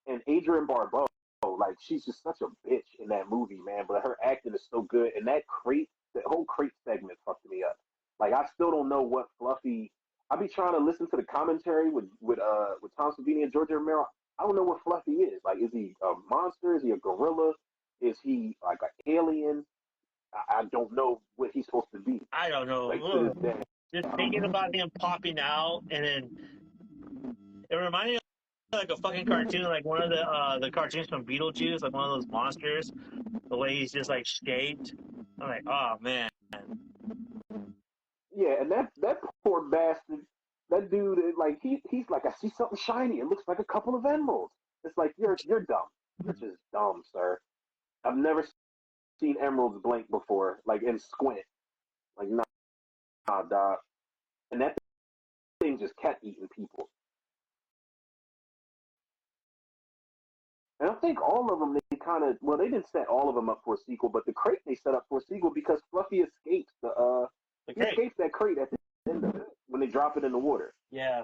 and Adrienne Barbeau, like she's just such a bitch in that movie, man. But her acting is so good, and that whole crate segment fucked me up. Like I still don't know what Fluffy. I be trying to listen to the commentary with Tom Savini and George Romero. I don't know what Fluffy is. Like, is he a monster? Is he a gorilla? Is he like an alien? I don't know what he's supposed to be. I don't know. Like, just thinking about him popping out, and then it reminded me of like a fucking cartoon, like one of the cartoons from Beetlejuice, like one of those monsters. The way he's just like shaped. I'm like, oh man. Yeah, and that poor bastard, that dude, like he's like, I see something shiny. It looks like a couple of emeralds. It's like you're dumb. You're just dumb, sir. I've never seen emeralds blink before, like and squint. Like nah, dog. And that thing just kept eating people. And I think all of them, they didn't set all of them up for a sequel, but the crate they set up for a sequel because Fluffy escapes he escapes that crate at the end of it when they drop it in the water. Yeah.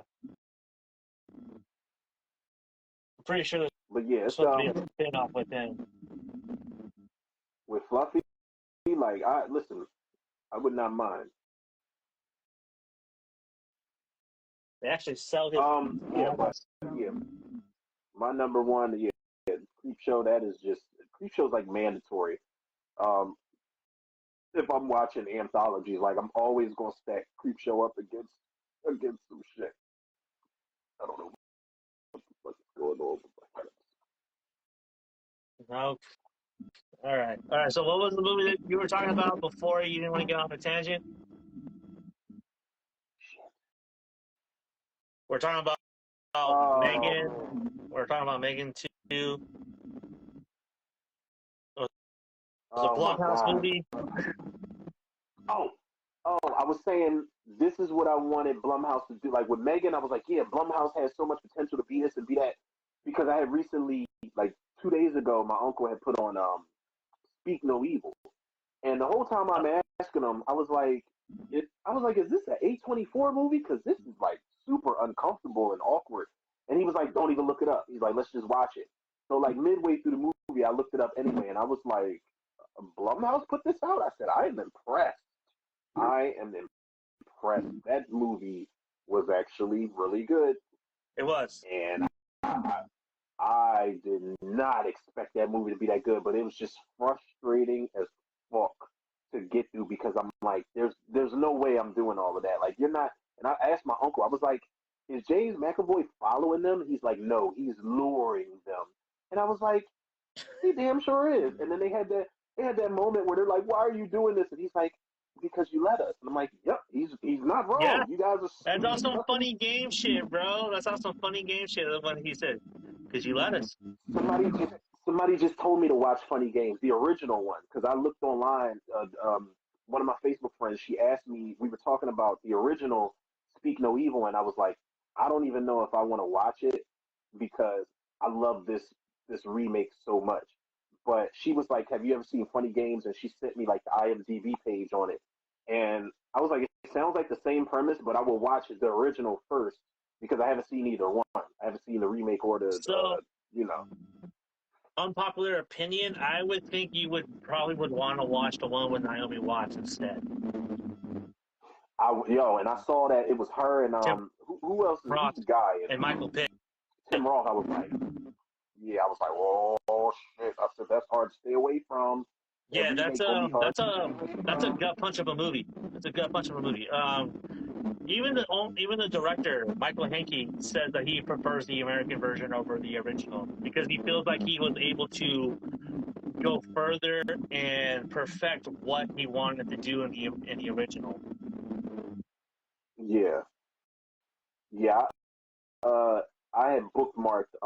I'm pretty sure there's it's supposed to be a spin-off with him. With Fluffy, like, I would not mind. They actually sell his. My number one, Creepshow. That is just Creepshow's like mandatory. If I'm watching anthologies, like I'm always gonna stack Creepshow up against some shit. I don't know what the fuck is going on. No. All right. So what was the movie that you were talking about before you didn't want to get on a tangent? We're talking about Megan. We're talking about Megan 2. It was a Blumhouse movie. I was saying this is what I wanted Blumhouse to do. Like with Megan, I was like, yeah, Blumhouse has so much potential to be this and be that. Because I had recently, like 2 days ago, my uncle had put on Speak No Evil. And the whole time I'm asking him, I was like, is this an A24 movie? Because this is like super uncomfortable and awkward. And he was like, don't even look it up. He's like, let's just watch it. So like midway through the movie, I looked it up anyway, and I was like, Blumhouse put this out? I said, I am impressed. I am impressed. That movie was actually really good. It was. And I did not expect that movie to be that good, but it was just frustrating as fuck to get through because I'm like, there's no way I'm doing all of that. Like you're not. And I asked my uncle, I was like, is James McAvoy following them? He's like, no, he's luring them. And I was like, he damn sure is. And then they had that moment where they're like, why are you doing this? And he's like, because you let us. And I'm like, yep, he's not wrong. Yeah. You guys are. That's also funny game shit, bro. That's also funny game shit. When he said, because you let us. Somebody just told me to watch Funny Games, the original one, because I looked online. One of my Facebook friends, she asked me. We were talking about the original Speak No Evil, and I was like, I don't even know if I want to watch it because I love this remake so much. But she was like, "Have you ever seen Funny Games?" And she sent me like the IMDb page on it, and I was like, "It sounds like the same premise, but I will watch the original first because I haven't seen either one. I haven't seen the remake or the So, you know." unpopular opinion, I would think you would want to watch the one with Naomi Watts instead. And I saw that it was her and Tim who else is Roth who's the guy and Michael Pitt. Tim Roth. I was like, oh shit. I said that's hard to stay away from. Yeah, that's a gut punch of a movie. That's a gut punch of a movie. Even the director Michael Hanke says that he prefers the American version over the original because he feels like he was able to go further and perfect what he wanted to do in the original. Yeah, yeah. I had bookmarked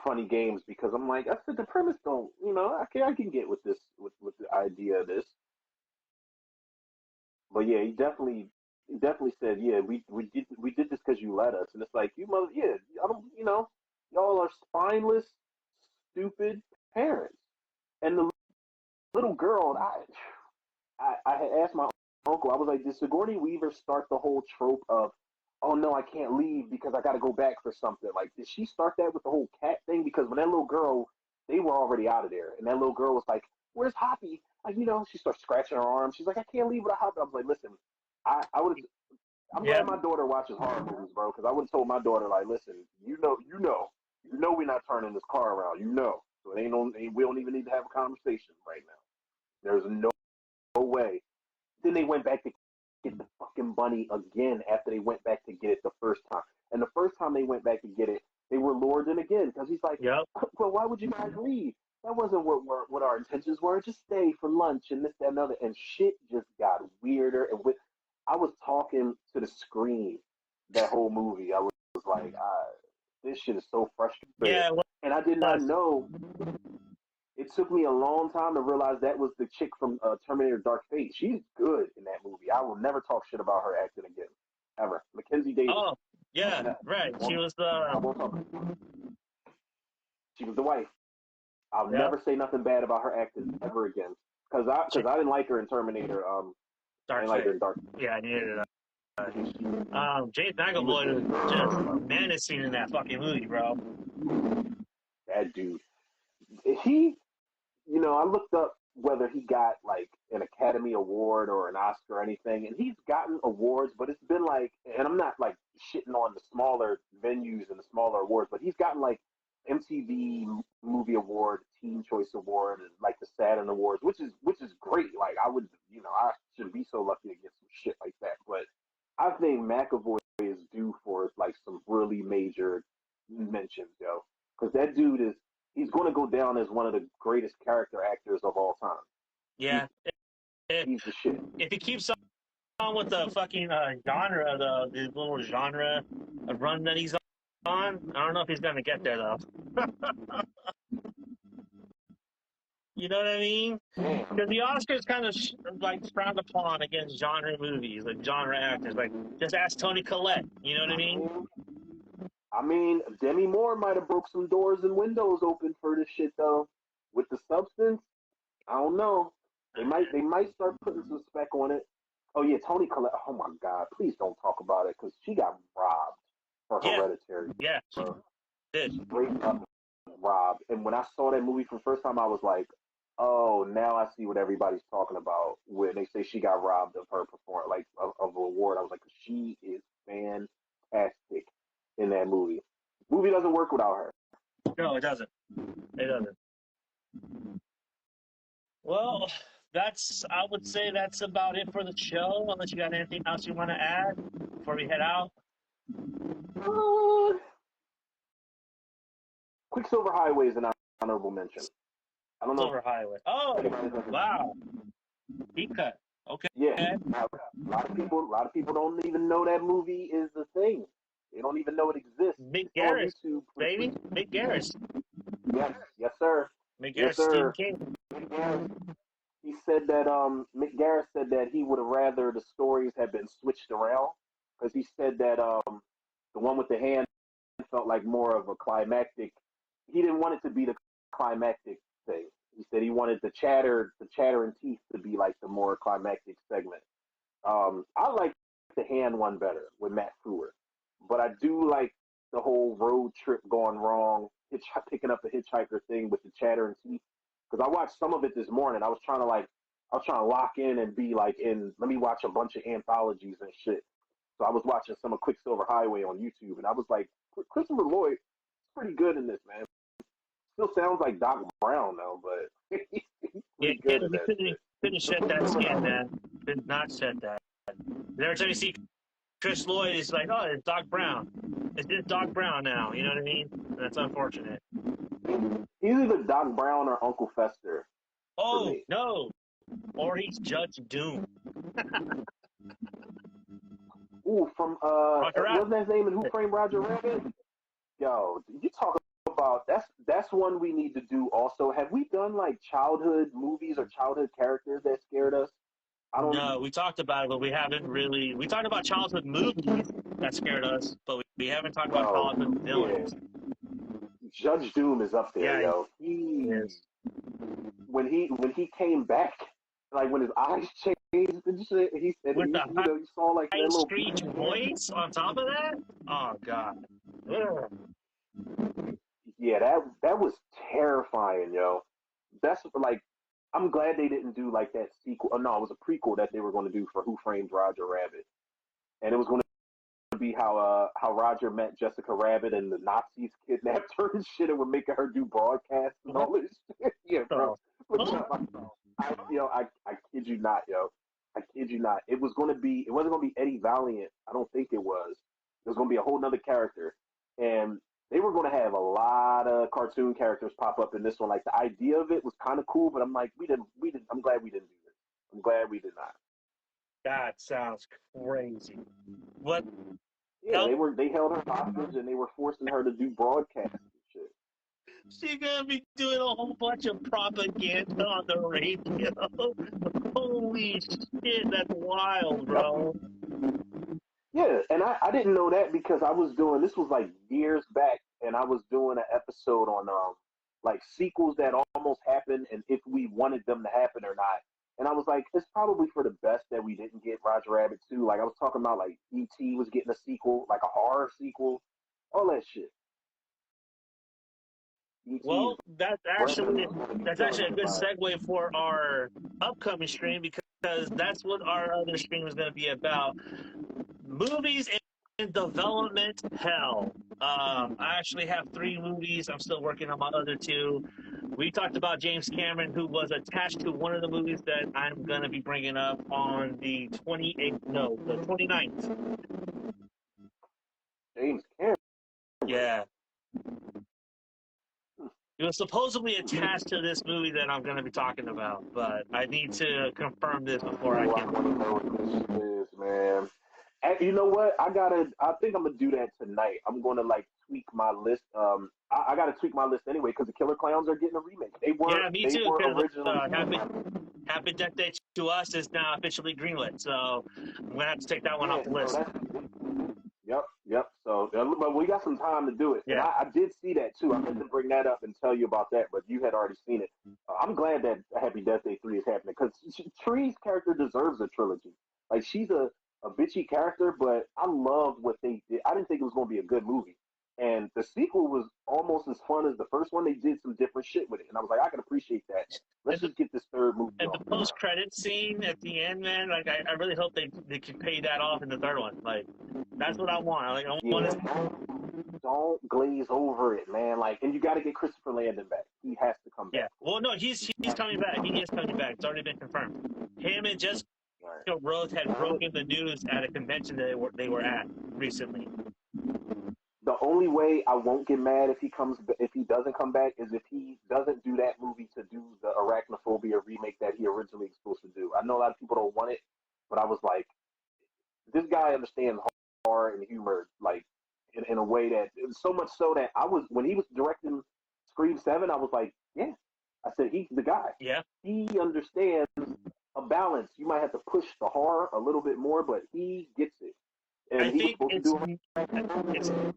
Funny Games because I'm like, I said the premise don't, I can get with this with the idea of this. But yeah, he definitely said, yeah, we did this because you let us, and it's like yeah, I don't, y'all are spineless, stupid parents, and the little girl, I had asked my uncle, I was like, did Sigourney Weaver start the whole trope of, oh no, I can't leave because I got to go back for something? Like, did she start that with the whole cat thing? Because when that little girl, they were already out of there, and that little girl was like, where's Hoppy? Like, she starts scratching her arm. She's like, I can't leave without Hoppy. I was like, listen, I would. I'm Yeah. glad my daughter watches horror movies, bro, because I would have told my daughter, like, listen, we're not turning this car around, So it ain't no, we don't even need to have a conversation right now. There's no way. Then they went back to get the fucking bunny again after they went back to get it the first time. And the first time they went back to get it, they were lured in again because he's like, yep. Well, why would you guys leave? That wasn't what our intentions were. Just stay for lunch and this, that, and other. And shit just got weirder. And I was talking to the screen that whole movie. I was like, this shit is so frustrating. Yeah, and I did not know. It took me a long time to realize that was the chick from Terminator Dark Fate. She's good in that movie. I will never talk shit about her acting again. Ever. Mackenzie Davis. Oh, yeah, right. She was She was the wife. I'll never say nothing bad about her acting ever again. Because I didn't like her in Terminator. I didn't like her in Dark Fate. Yeah, I needed it. James McAvoy was just menacing in that fucking movie, bro. That dude. He, I looked up whether he got like an Academy Award or an Oscar or anything, and he's gotten awards, but it's been like, and I'm not like shitting on the smaller venues and the smaller awards, but he's gotten like MTV Movie Award, Teen Choice Award, and like the Saturn Awards, which is great. Like I would, I should be so lucky to get some shit like that. But I think McAvoy is due for like some really major mentions, yo, because that dude he's going to go down as one of the greatest character actors of all time. Yeah, he's the shit. If he keeps on with the fucking genre, the little genre run that he's on, I don't know if he's gonna get there though. You know what I mean? Because the Oscars kind of like frowned upon against genre movies, like genre actors. Like, just ask Toni Collette. You know what I mean? I mean, Demi Moore might have broke some doors and windows open for this shit though. With The Substance, I don't know. They might start putting some spec on it. Oh yeah, Toni Collette. Oh my God, please don't talk about it because she got robbed for Hereditary. Yeah, she did. Straight up robbed. And when I saw that movie for the first time, I was like, oh, now I see what everybody's talking about when they say she got robbed of her performance, like of an award. I was like, she is fantastic in that movie. The movie doesn't work without her. No, it doesn't. It doesn't. Well, I would say that's about it for the show, unless you got anything else you want to add before we head out. Quicksilver Highway is an honorable mention. I don't know. Silver Highway. Oh, wow. Deep cut. Okay. Yeah. A lot of people don't even know that movie is a thing. They don't even know it exists. Mick Garris, baby. Mick Garris. Yes, sir. Mick Garris, Stephen King. He said that Mick Garris said that he would have rather the stories had been switched around because he said that the one with the hand felt like more of a climactic. He didn't want it to be the climactic thing. He said he wanted the chatter and teeth to be like the more climactic segment. I like the hand one better with Matt Frewer, but I do like the whole road trip gone wrong, picking up a hitchhiker thing with the chatter and teeth. Because I watched some of it this morning. I was trying to lock in and be like let me watch a bunch of anthologies and shit. So I was watching some of Quicksilver Highway on YouTube, and I was like, Christopher Lloyd is pretty good in this, man. Still sounds like Doc Brown though, but he's pretty good in that shit. Couldn't shed that skin, man. Did not shed that. Every time you see Chris Lloyd, it's like, oh, it's Doc Brown. It's just Doc Brown now. You know what I mean? That's unfortunate. He's either Doc Brown or Uncle Fester. Oh, no. Or he's Judge Doom. Ooh, from wasn't his name in Who Framed Roger Rabbit? Yo, you talk about that's one we need to do also. Have we done like childhood movies or childhood characters that scared us? No, we talked about it, but we haven't really. We talked about childhood movies that scared us, but we haven't talked about childhood villains. Yeah. Judge Doom is up there, yo. He is. When he came back, like when his eyes changed and shit, he said with you saw like that little screech voice on top of that. Oh God. Yeah, that was terrifying, yo. That's like, I'm glad they didn't do like that sequel. Oh, no, it was a prequel that they were going to do for Who Framed Roger Rabbit, and it was going to be how Roger met Jessica Rabbit and the Nazis kidnapped her and shit, and were making her do broadcasts and all this shit. Yeah, bro. I kid you not, yo. I kid you not. It wasn't going to be Eddie Valiant. I don't think it was. It was going to be a whole nother character, and they were going to have a lot of cartoon characters pop up in this one. Like the idea of it was kind of cool, but I'm like, we didn't. I'm glad we didn't do this. I'm glad we did not. That sounds crazy. What? Yeah, they held her hostage and they were forcing her to do broadcasts and shit. She's gonna be doing a whole bunch of propaganda on the radio. Holy shit, that's wild, bro. Yeah, and I didn't know that because this was like years back, and I was doing an episode on like sequels that almost happened and if we wanted them to happen or not. And I was like, it's probably for the best that we didn't get Roger Rabbit 2. Like I was talking about like E.T. was getting a sequel, like a horror sequel, all that shit. Well, that's actually a good segue for our upcoming stream because that's what our other stream is going to be about. Movies in development hell. I actually have 3 movies. I'm still working on my other 2. We talked about James Cameron, who was attached to one of the movies that I'm going to be bringing up on the 29th. James Cameron? Yeah. It was supposedly attached to this movie that I'm going to be talking about, but I need to confirm this before I can. I want to know what this is, man. And you know what? I think I'm gonna do that tonight. I'm gonna like tweak my list. I gotta tweak my list anyway because the Killer Clowns are getting a remake. They were. Yeah, me too. Originally Happy Death Day to Us is now officially greenlit, so I'm gonna have to take that one off the list. Yep. So, but we got some time to do it. Yeah. And I did see that too. I meant to bring that up and tell you about that, but you had already seen it. I'm glad that Happy Death Day 3 is happening because Tree's character deserves a trilogy. Like, she's a bitchy character, but I love what they did. I didn't think it was going to be a good movie. And the sequel was almost as fun as the first one. They did some different shit with it. And I was like, I can appreciate that. Let's just get this third movie And off. the post-credit scene at the end, man, like I really hope they can pay that off in the third one. Like, that's what I want. Like, I want to. Don't glaze over it, man. Like, and you got to get Christopher Landon back. He has to come back. Yeah. Well, no, he's coming back. He is coming back. It's already been confirmed. Him and Jessica Rose had broken the news at a convention that they were at recently. The only way I won't get mad if he doesn't come back is if he doesn't do that movie to do the Arachnophobia remake that he originally was supposed to do. I know a lot of people don't want it, but I was like, this guy understands horror and humor like in a way that so much so that I was when he was directing Scream 7, I was like, yeah. I said he's the guy. Yeah. He understands a balance. You might have to push the horror a little bit more, but he gets it. And I think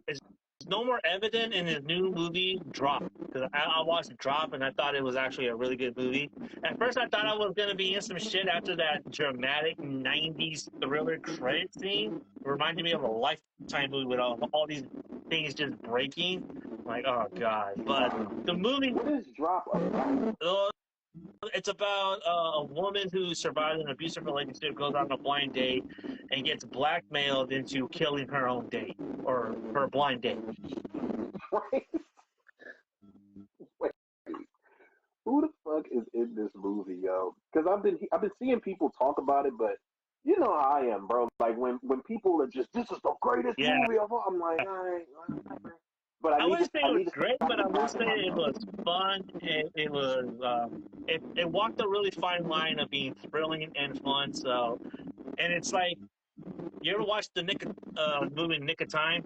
it's no more evident in his new movie Drop, because I watched Drop and I thought it was actually a really good movie. At first I thought I was going to be in some shit after that dramatic 90s thriller credit scene. It reminded me of a Lifetime movie with all these things just breaking. Like, oh god. But the movie, what is Drop about? It's about a woman who survived an abusive relationship, goes on a blind date, and gets blackmailed into killing her own date or her blind date. Wait, who the fuck is in this movie, yo? Because I've been seeing people talk about it, but you know how I am, bro. Like when people are just, this is the greatest movie of all. I'm like, all right. But I wouldn't say it was great, but I will say it was fun. It was it walked a really fine line of being thrilling and fun. So, and it's like, you ever watched the movie Nick of Time?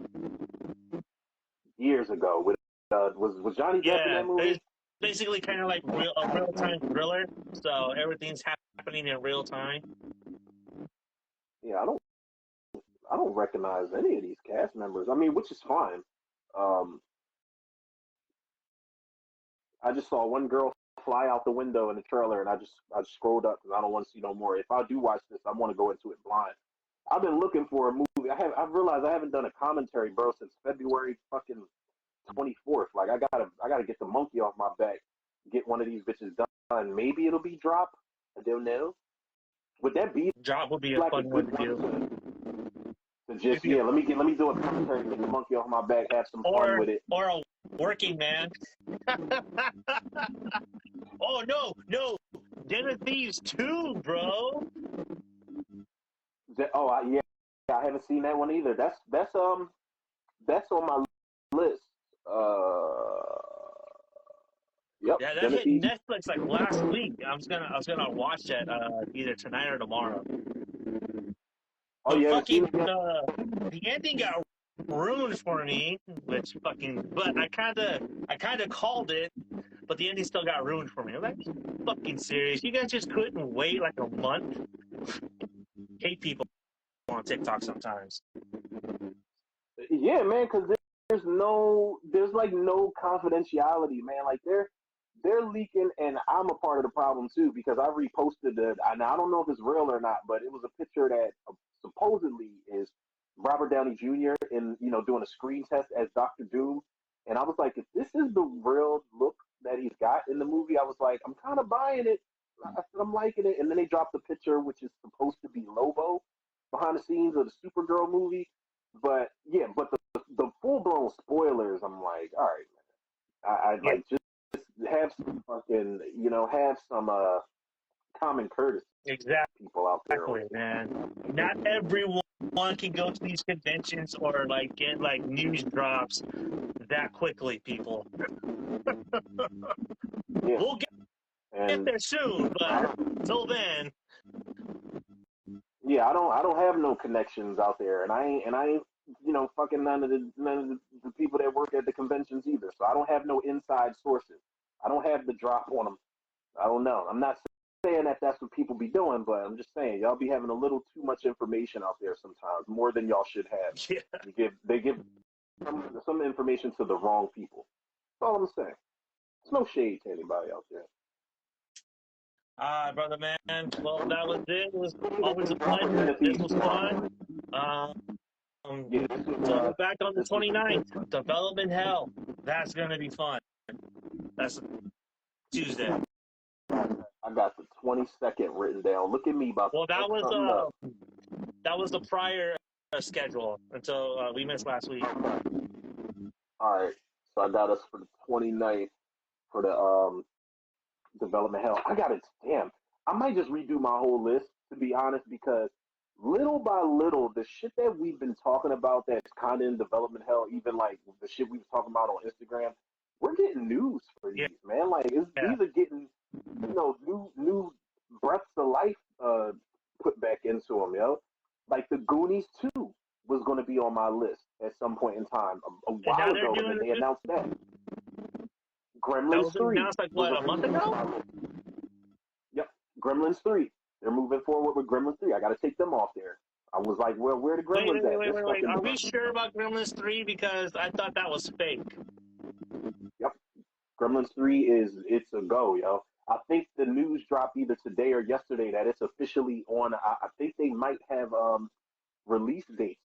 Years ago, with was Johnny Depp in that movie? It's basically kind of like a real time thriller. So everything's happening in real time. Yeah, I don't recognize any of these cast members. I mean, which is fine. I just saw one girl fly out the window in the trailer, and I just scrolled up because I don't want to see no more. If I do watch this, I want to go into it blind. I've been looking for a movie. I've realized I haven't done a commentary, bro, since February fucking 24th. Like I gotta get the monkey off my back, get one of these bitches done. Maybe it'll be Drop. I don't know. Would that be Drop would be a fun one to do. Just let me do a commentary, get the monkey off my back, have some fun with it. Or a Working Man. Oh no, Den of Thieves 2, bro. Yeah, I haven't seen that one either. That's on my list. Yep. Yeah, that hit Netflix like last week. I was gonna watch that either tonight or tomorrow. Oh yeah, the ending got ruined for me, but I kinda called it, but the ending still got ruined for me. I'm like, fucking serious? You guys just couldn't wait like a month? Hate people on TikTok sometimes. Yeah, man, because there's like no confidentiality, man. Like they're leaking, and I'm a part of the problem too because I reposted it. And I don't know if it's real or not, but it was a picture that supposedly is Robert Downey Jr. in doing a screen test as Doctor Doom, and I was like, if this is the real look that he's got in the movie, I was like, I'm kind of buying it. I said I'm liking it, and then they dropped the picture, which is supposed to be Lobo behind the scenes of the Supergirl movie. But yeah, but the full blown spoilers, I'm like, all right, man. Like just have some fucking, have some common courtesy. Exactly, people out there, man. Not everyone can go to these conventions or like get like news drops that quickly, people. Yeah. We'll get there soon, but until then. Yeah, I don't have no connections out there, and I ain't fucking none of the people that work at the conventions either. So I don't have no inside sources. I don't have the drop on them. I don't know. I'm not saying that that's what people be doing, but I'm just saying y'all be having a little too much information out there sometimes, more than y'all should have. Yeah. They give some information to the wrong people. That's all I'm saying. There's no shade to anybody out there. Brother man. Well, that was it. It was always a pleasure. This was fun. Yeah, this was, So back on the this was 29th, Development Hell. That's going to be fun. That's Tuesday. I got the 22nd written down. Look at me about to Well, fuck something up. that was the prior schedule until we missed last week. All right, so I got us for the 29th for the Development Hell. I got it. Damn, I might just redo my whole list to be honest, because little by little, the shit that we've been talking about that's kind of in Development Hell, even like the shit we was talking about on Instagram, we're getting news for Yeah. these, man. Like these are getting, new breaths of life put back into them, yo. Like the Goonies 2 was going to be on my list at some point in time a while ago, and then they announced that. That Gremlins was 3 announced like was what, a month ago? Yep, Gremlins 3. They're moving forward with Gremlins 3. I got to take them off there. I was like, well, where the Gremlins at? Wait. Are we sure about Gremlins 3? Because I thought that was fake. Yep. Gremlins 3 it's a go, yo. I think the news dropped either today or yesterday that it's officially on. I think they might have release dates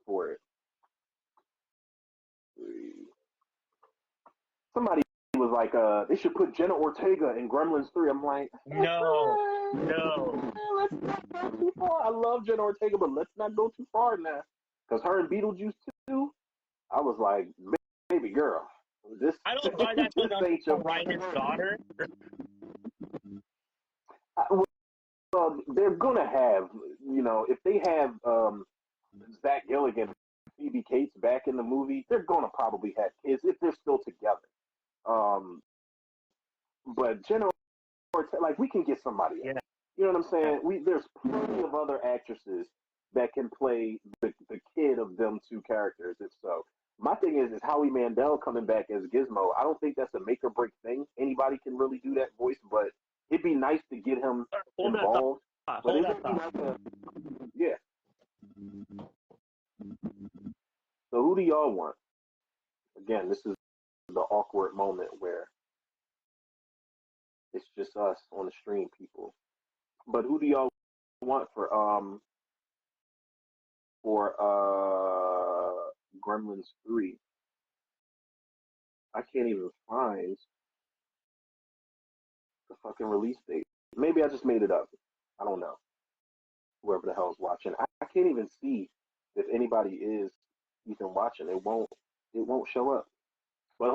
for it. Somebody was like, they should put Jenna Ortega in Gremlins 3. I'm like, No. let's not go too far. I love Jenna Ortega, but let's not go too far now. Because her and Beetlejuice too, I was like, baby girl, this. I don't buy that this ain't your Ryan's daughter. Well, they're gonna have, if they have Zach Gilligan, Phoebe Cates back in the movie, they're gonna probably have kids if they're still together. But Jenna Ortega, like we can get somebody else. Yeah. You know what I'm saying? There's plenty of other actresses that can play the kid of them two characters. If so, my thing is Howie Mandel coming back as Gizmo. I don't think that's a make or break thing. Anybody can really do that voice, but it'd be nice to get him involved. But it would be like yeah. So who do y'all want? Again, this is the awkward moment where it's just us on the stream, people. But who do y'all want for Gremlins 3? I can't even find the fucking release date. Maybe I just made it up. I don't know. Whoever the hell is watching, I can't even see if anybody is even watching. It won't show up. But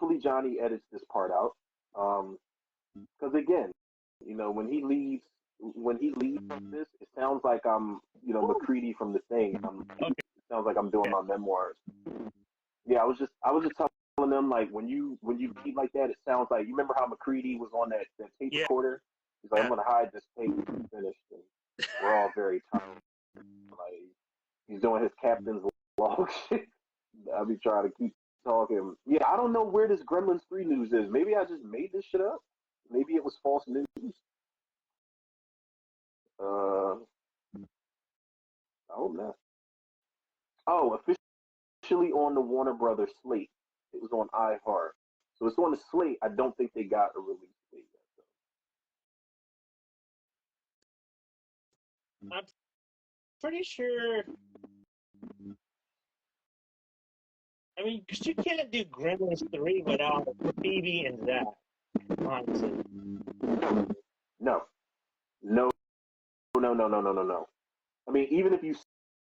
hopefully Johnny edits this part out. Because again, when he leaves this, it sounds like I'm, McCready from The Thing. It sounds like I'm doing my memoirs. Yeah, I was just telling them, like, when you leave like that, it sounds like, you remember how McCready was on that tape recorder? He's like, I'm gonna hide this tape and finish. And we're all very tired. Like, he's doing his captain's log shit. I'll be trying to keep talking. Yeah, I don't know where this Gremlins 3 news is. Maybe I just made this shit up. Maybe it was false news. I hope not. Oh, officially on the Warner Brothers slate. It was on iHeart. So it's on the slate. I don't think they got a release date yet. I'm pretty sure. I mean, because you can't do Gremlins 3 without Phoebe and Zach, honestly. No. I mean, even if you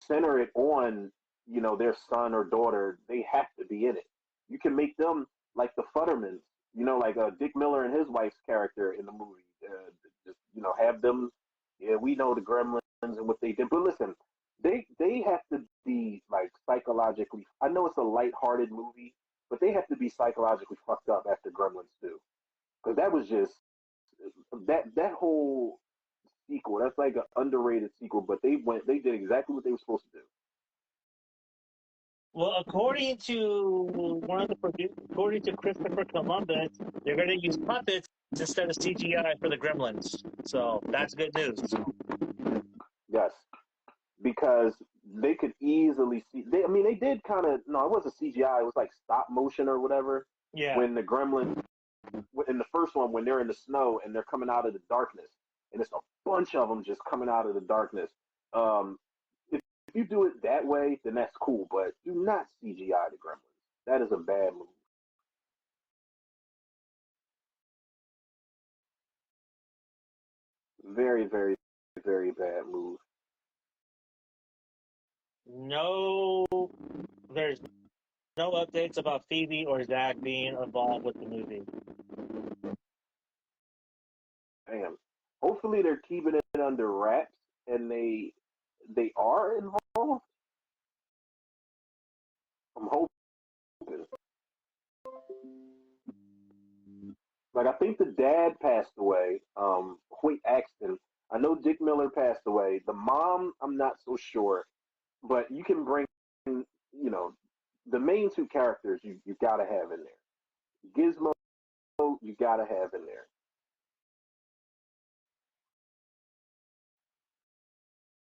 center it on, their son or daughter, they have to be in it. You can make them like the Futtermans, like Dick Miller and his wife's character in the movie. Just, have them. Yeah, we know the Gremlins and what they did, but listen, they have to be like psychologically. I know it's a lighthearted movie, but they have to be psychologically fucked up after Gremlins 2, because that was just that whole sequel. That's like an underrated sequel, but they did exactly what they were supposed to do. Well, according to according to Christopher Columbus, they're going to use puppets instead of CGI for the Gremlins. So that's good news. Yes, because they could easily see. They did kind of. No, it wasn't CGI. It was like stop motion or whatever. Yeah. When the Gremlins in the first one when they're in the snow and they're coming out of the darkness, and it's a bunch of them just coming out of the darkness. If you do it that way, then that's cool. But do not CGI the Gremlins. That is a bad move. Very, very, very bad move. No, there's no updates about Phoebe or Zach being involved with the movie. Damn. Hopefully they're keeping it under wraps and they are involved. I'm hoping. Like I think the dad passed away, Hoyt Axton. I know Dick Miller passed away. The mom, I'm not so sure, but you can bring, the main two characters you gotta have in there. Gizmo, you gotta have in there.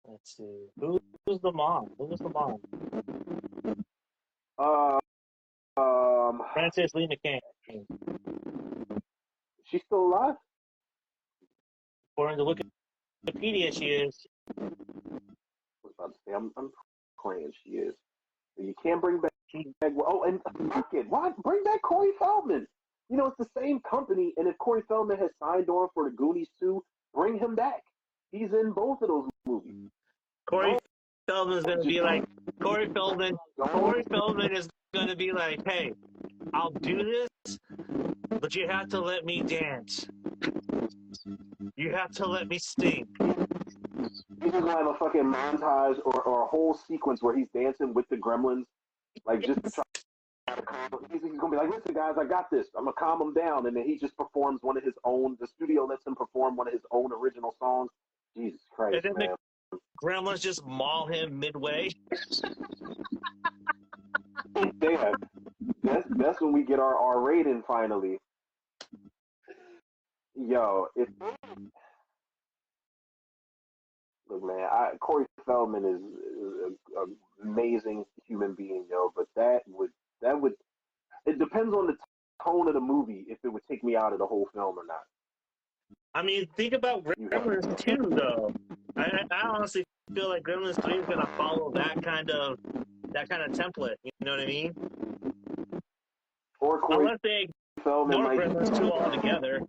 Let's see. Who's the mom? Who was the mom? Uh, Frances Lee McCain. She's still alive? According to Wikipedia, she is. I was about to say, I'm praying she is. You can't bring back. Oh, and fuck it. Why bring back Corey Feldman? It's the same company, and if Corey Feldman has signed on for the Goonies 2, bring him back. He's in both of those movies. Corey Feldman's going to be like, Corey Feldman is going to be like, hey, I'll do this, but you have to let me dance. You have to let me sing. He's going to have a fucking montage or a whole sequence where he's dancing with the Gremlins, like just to try to calm. He's going to be like, listen, guys, I got this. I'm going to calm him down. And then he just performs one of his own. The studio lets him perform one of his own original songs. Jesus Christ, and then man. The Gremlins just maul him midway. Yeah, that's when we get our R rating finally. Yo, look, man, Corey Feldman is an amazing human being, yo. But that would it depends on the tone of the movie if it would take me out of the whole film or not. I mean, think about Gremlins 2, though. I honestly feel like Gremlins 3 is going to follow that kind of template. You know what I mean? Or Corey Unless they Feldman ignore Gremlins 2 altogether.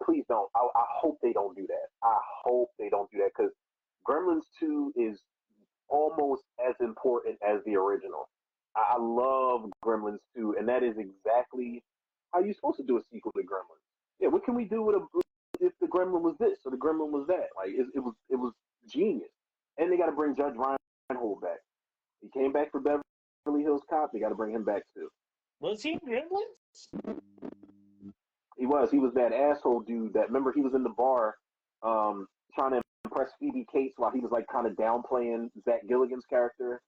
Please don't. I hope they don't do that. I hope they don't do that because Gremlins 2 is almost as important as the original. I love Gremlins 2, and that is exactly how you're supposed to do a sequel to Gremlins. Yeah, what can we do if the Gremlin was this or the Gremlin was that? Like it was genius. And they got to bring Judge Reinhold back. He came back for Beverly Hills Cop. They got to bring him back too. Was he in Gremlins? He was. He was that asshole dude that, remember, he was in the bar trying to impress Phoebe Cates while he was like kind of downplaying Zach Gilligan's character.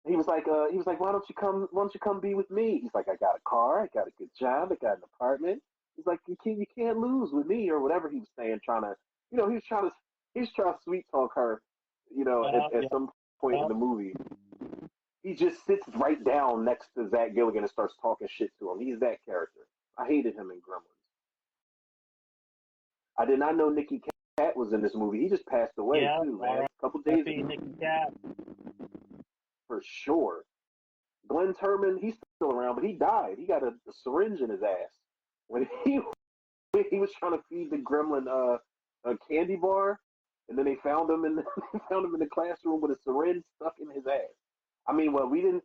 He was like, why don't you come be with me? He's like, I got a car, I got a good job, I got an apartment. He's like, you can't lose with me, or whatever he was saying, trying to, he was trying to sweet talk her, at some point in the movie. He just sits right down next to Zach Gilligan and starts talking shit to him. He's that character. I hated him in Gremlins. I did not know Nicky Katt was in this movie. He just passed away too, man. A couple days ago. Nicky Katt. For sure. Glenn Turman, he's still around, but he died. He got a syringe in his ass when he was trying to feed the gremlin a candy bar, and then they found him in the classroom with a syringe stuck in his ass. I mean, well, we didn't.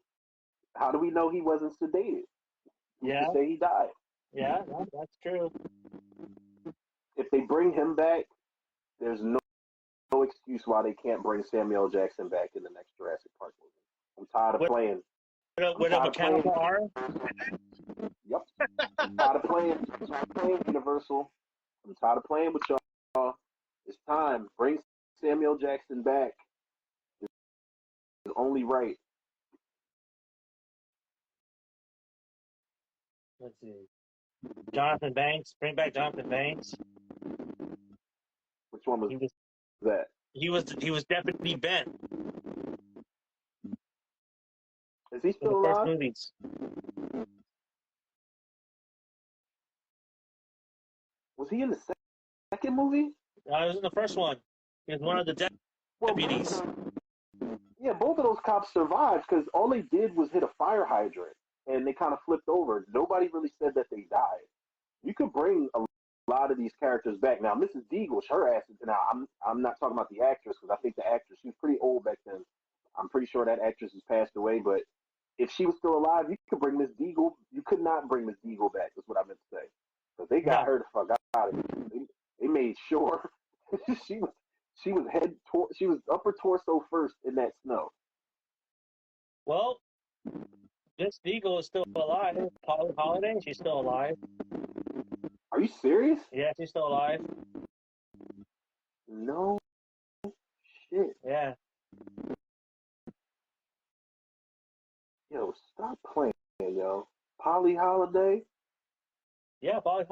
How do we know he wasn't sedated? We just say he died. Yeah, that's true. If they bring him back, there's no excuse why they can't bring Samuel Jackson back in the next Jurassic Park movie. I'm tired of playing. With a mechanical arm? Yep. I'm tired of playing Universal. I'm tired of playing with y'all. It's time. Bring Samuel Jackson back. It's only right. Let's see. Jonathan Banks. Bring back Jonathan Banks. Which one was that? He was Deputy Ben. Is he still alive? Movies. Was he in the second movie? He was in the first one. He was one of the deputies. Yeah, both of those cops survived because all they did was hit a fire hydrant and they kind of flipped over. Nobody really said that they died. You could bring a lot of these characters back. Now, Mrs. Deagle, her ass. Now, I'm not talking about the actress because I think the actress, she was pretty old back then. I'm pretty sure that actress has passed away. But if she was still alive, you could bring Miss Deagle. You could not bring Miss Deagle back. That's what I meant to say. Because they got her the fuck out of here. They made sure she was she was upper torso first in that snow. Well, Miss Deagle is still alive. Polly Holiday, she's still alive. Are you serious? Yeah, she's still alive. No shit. Yeah. Yo, stop playing, yo. Polly Holiday? Yeah, Polly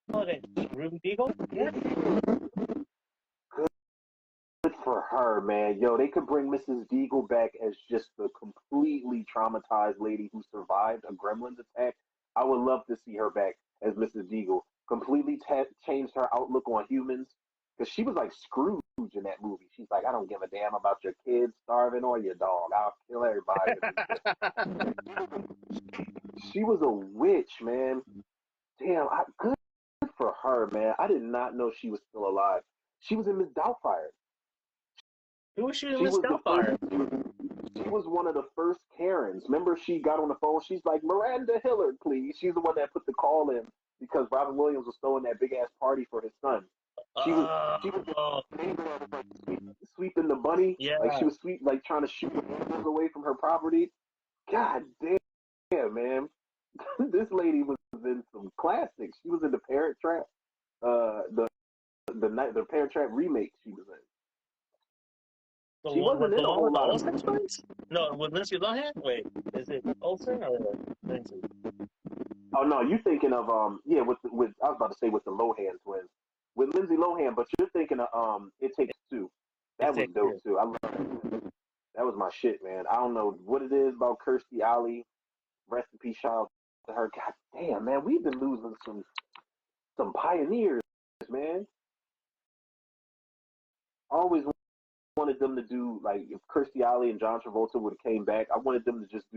Holiday. Ruby Deagle? Yeah. Good for her, man. Yo, they could bring Mrs. Deagle back as just the completely traumatized lady who survived a gremlin's attack. I would love to see her back as Mrs. Deagle. Completely changed her outlook on humans. Because she was like Scrooge in that movie. She's like, I don't give a damn about your kids starving or your dog. I'll kill everybody. She was a witch, man. Damn, good for her, man. I did not know she was still alive. She was in Miss Doubtfire. Who was she in Miss Doubtfire? She was one of the first Karens. Remember, she got on the phone. She's like, Miranda Hillard, please. She's the one that put the call in because Robin Williams was throwing that big ass party for his son. She was sweeping the bunny. Yeah. Like she was trying to shoot animals away from her property. God damn, man. This lady was in some classics. She was in the Parent Trap, the Parent Trap remake. She was in. She wasn't in a whole lot of movies. No, with Lindsay Lohan. Wait, is it Olsen or Lindsay? Oh no, you thinking of with I was about to say with the Lohan twins, with Lindsay Lohan, but you're thinking of It Takes Two. That was dope too. I love that. That was my shit, man. I don't know what it is about Kirstie Alley. Rest in peace, child to her. God damn, man, we've been losing some pioneers, man. I always wanted them to do like if Kirstie Alley and John Travolta would have came back. I wanted them to just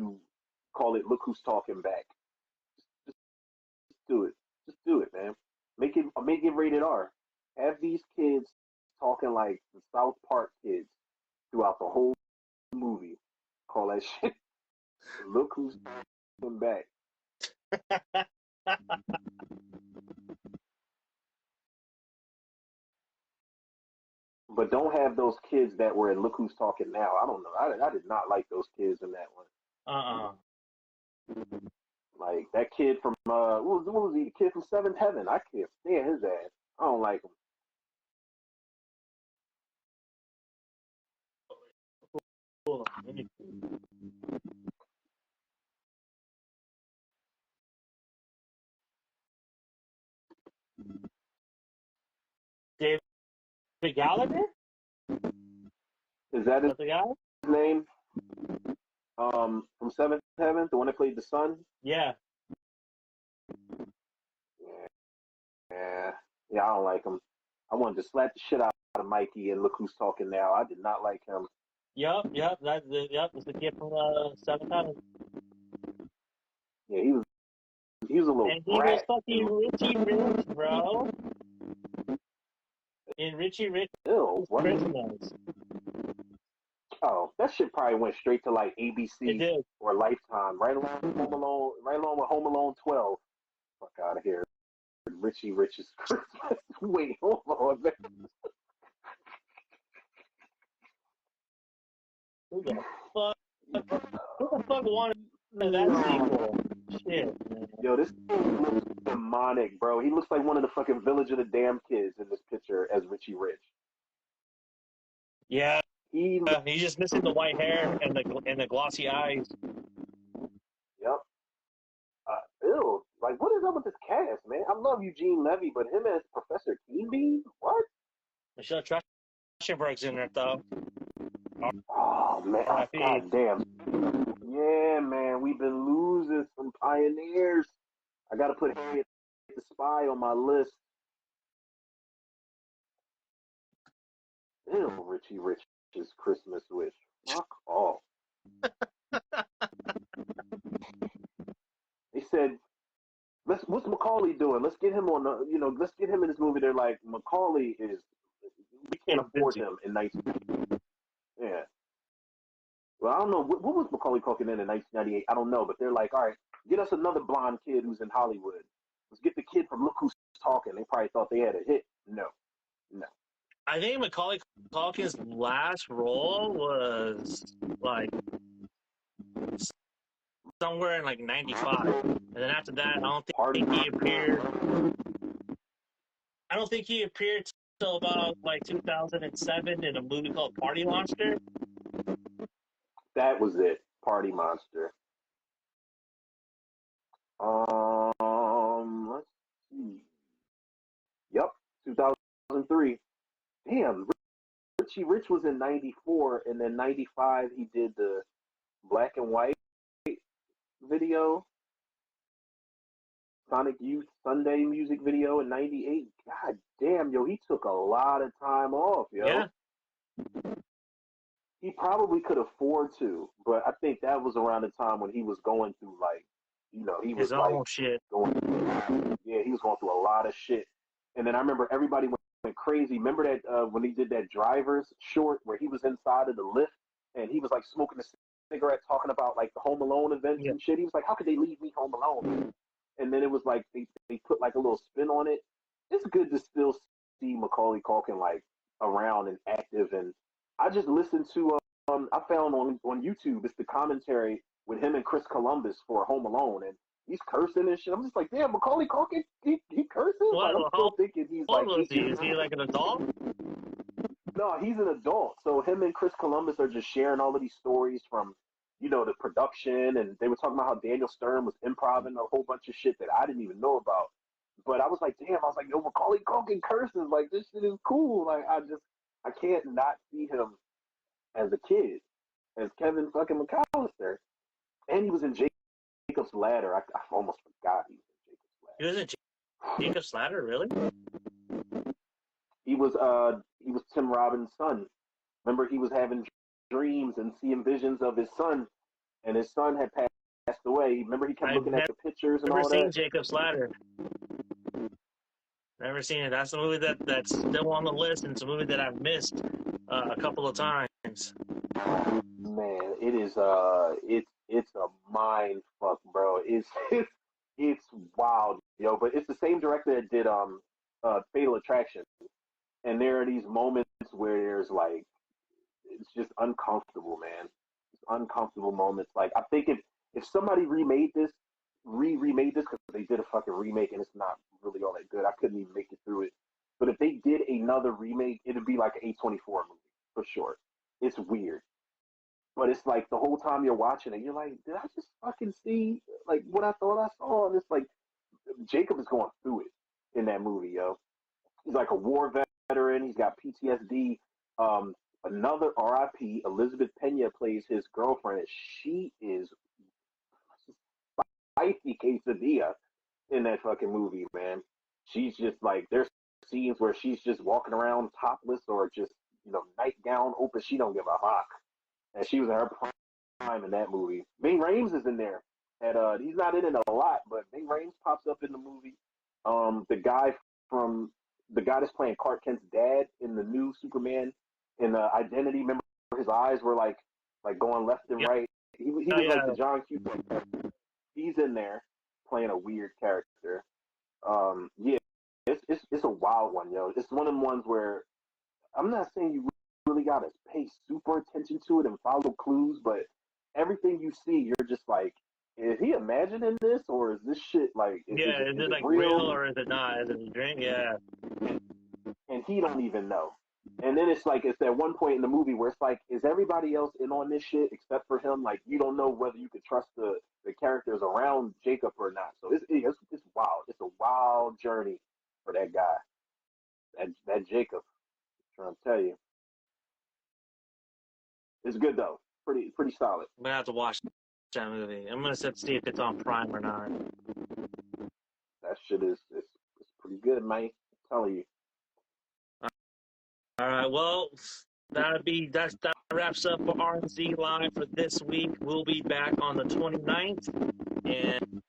call it Look Who's Talking Back. Just do it. Just do it, man. Make it rated R. Have these kids talking like the South Park kids throughout the whole movie. Call that shit Look Who's Talking Back. But don't have those kids that were in Look Who's Talking Now. I don't know. I did not like those kids in that one. Like that kid from what was he? The kid from Seventh Heaven. I can't stand his ass. I don't like him. David Gallagher? Is that his name? From Seventh Heaven, the one that played the son? Yeah. Yeah, I don't like him. I wanted to slap the shit out of Mikey and Look Who's Talking Now. I did not like him. Yep, that's the kid from Seventh Heaven. Yeah, he was a little and he brat. was fucking Richie Rich, bro. In Richie Rich Christmas. Oh, that shit probably went straight to like ABC or Lifetime, right along with Home Alone 12. Fuck out of here. Richie Rich's Christmas. Wait, hold on, man. Who the fuck wanted that sequel? Shit, man. Yo, this looks demonic, bro. He looks like one of the fucking Village of the Damned kids in this picture as Richie Rich. Yeah. He's just missing the white hair and the glossy eyes. Yep. Ew. Like, what is up with this cast, man? I love Eugene Levy, but him as Professor Keenbean? What? Michelle Trachtenberg's in there, though. Oh, man. God damn. Yeah, man. We've been losing some pioneers. I got to put Harriet the Spy on my list. Ew, Richie Rich's Christmas wish. Fuck off. They said, what's Macaulay doing? Let's get him on the, let's get him in this movie. They're like, Macaulay is, we can't afford him in 19. Yeah. Well, I don't know. What was Macaulay Culkin in 1998? I don't know, but they're like, all right, get us another blonde kid who's in Hollywood. Let's get the kid from Look Who's Talking. They probably thought they had a hit. No. I think Macaulay Culkin's last role was like somewhere in like '95, and then after that, I don't think he appeared. I don't think he appeared till about like 2007 in a movie called Party Monster. That was it. Party Monster. Let's see. Yep, 2003. Damn, Richie Rich was in '94, and then '95 he did the black and white video, Sonic Youth Sunday music video in '98. God damn, yo, he took a lot of time off, yo. Yeah. He probably could afford to, but I think that was around the time when he was going through like, he was his own shit. he was going through a lot of shit. And then I remember everybody went crazy. Remember that when he did that Drivers short where he was inside of the lift and he was like smoking a cigarette, talking about like the Home Alone events and shit. He was like, "How could they leave me home alone?" And then it was like they put like a little spin on it. It's good to still see Macaulay Culkin like around and active. And I just listened to I found on YouTube, it's the commentary with him and Chris Columbus for Home Alone, and he's cursing and shit. I'm just like, damn, Macaulay Culkin, he curses? What, like, I'm still thinking he's what like, was he? Is he like an adult? No, he's an adult. So him and Chris Columbus are just sharing all of these stories from, the production, and they were talking about how Daniel Stern was improvising a whole bunch of shit that I didn't even know about. But I was like, damn, I was like, yo, Macaulay Culkin curses. Like, this shit is cool. Like, I can't not see him as a kid, as Kevin fucking McAllister. And he was in Jacob's Ladder. I almost forgot he was in Jacob's Ladder. He was in Jacob's Ladder, really? He was Tim Robbins' son. Remember, he was having dreams and seeing visions of his son, and his son had passed away. Remember, he kept looking at the pictures and all that. Never seen Jacob's Ladder. Never seen it. That's a movie that's still on the list, and it's a movie that I've missed a couple of times. Man, it is it's a mind fuck, bro. It's wild, yo. But it's the same director that did Fatal Attraction, and there are these moments where there's like it's just uncomfortable, man. It's uncomfortable moments. Like I think if somebody remade this because they did a fucking remake and it's not really all that good. I couldn't even make it through it. But if they did another remake, it'd be like an A24 movie for sure. It's weird. But it's like the whole time you're watching it, you're like, did I just fucking see like what I thought I saw? And it's like Jacob is going through it in that movie, yo. He's like a war veteran. He's got PTSD. Another RIP, Elizabeth Pena plays his girlfriend. She is spicy quesadilla in that fucking movie, man. She's just like, there's scenes where she's just walking around topless or just, nightgown open. She don't give a fuck. And she was in her prime in that movie. Ving Rhames is in there. And he's not in it a lot, but Ving Rhames pops up in the movie. The guy that's playing Clark Kent's dad in the new Superman in Identity, remember his eyes were like going left and right. He was like the John Q. He's in there playing a weird character. Yeah, it's a wild one, yo. It's one of them ones where I'm not saying you really gotta pay super attention to it and follow clues, but everything you see, you're just like, is he imagining this or is this shit like? Is it like real or is it not? Is it a dream? Yeah. And he don't even know. And then it's at one point in the movie where it's like, is everybody else in on this shit except for him? Like, you don't know whether you could trust the characters around Jacob or not. So it's wild. It's a wild journey for that guy, that Jacob. I'm trying to tell you, it's good though. Pretty solid. I'm gonna have to watch that movie. I'm gonna see if it's on Prime or not. That shit is it's pretty good, man. I'm telling you. right. Well, that wraps up for RNZ Live for this week. We'll be back on the 29th. And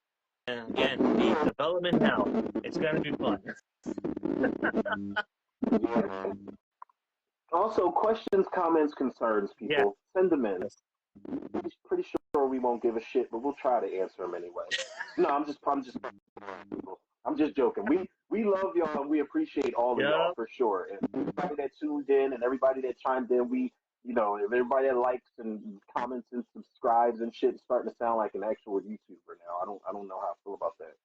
again, the development hell. It's going to be fun. Also, questions, comments, concerns, people, send them in. Pretty sure we won't give a shit, but we'll try to answer them anyway. No, I'm just joking. We love y'all and we appreciate all of y'all for sure. And everybody that tuned in and everybody that chimed in, everybody that likes and comments and subscribes and shit is starting to sound like an actual YouTuber now. I don't know how I feel about that.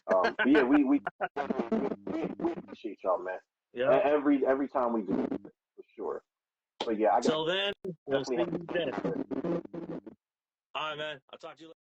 But yeah, we appreciate y'all, man. Yep. Every time we do it, for sure. But yeah, Till then, we'll see you then. All right, man. I'll talk to you later.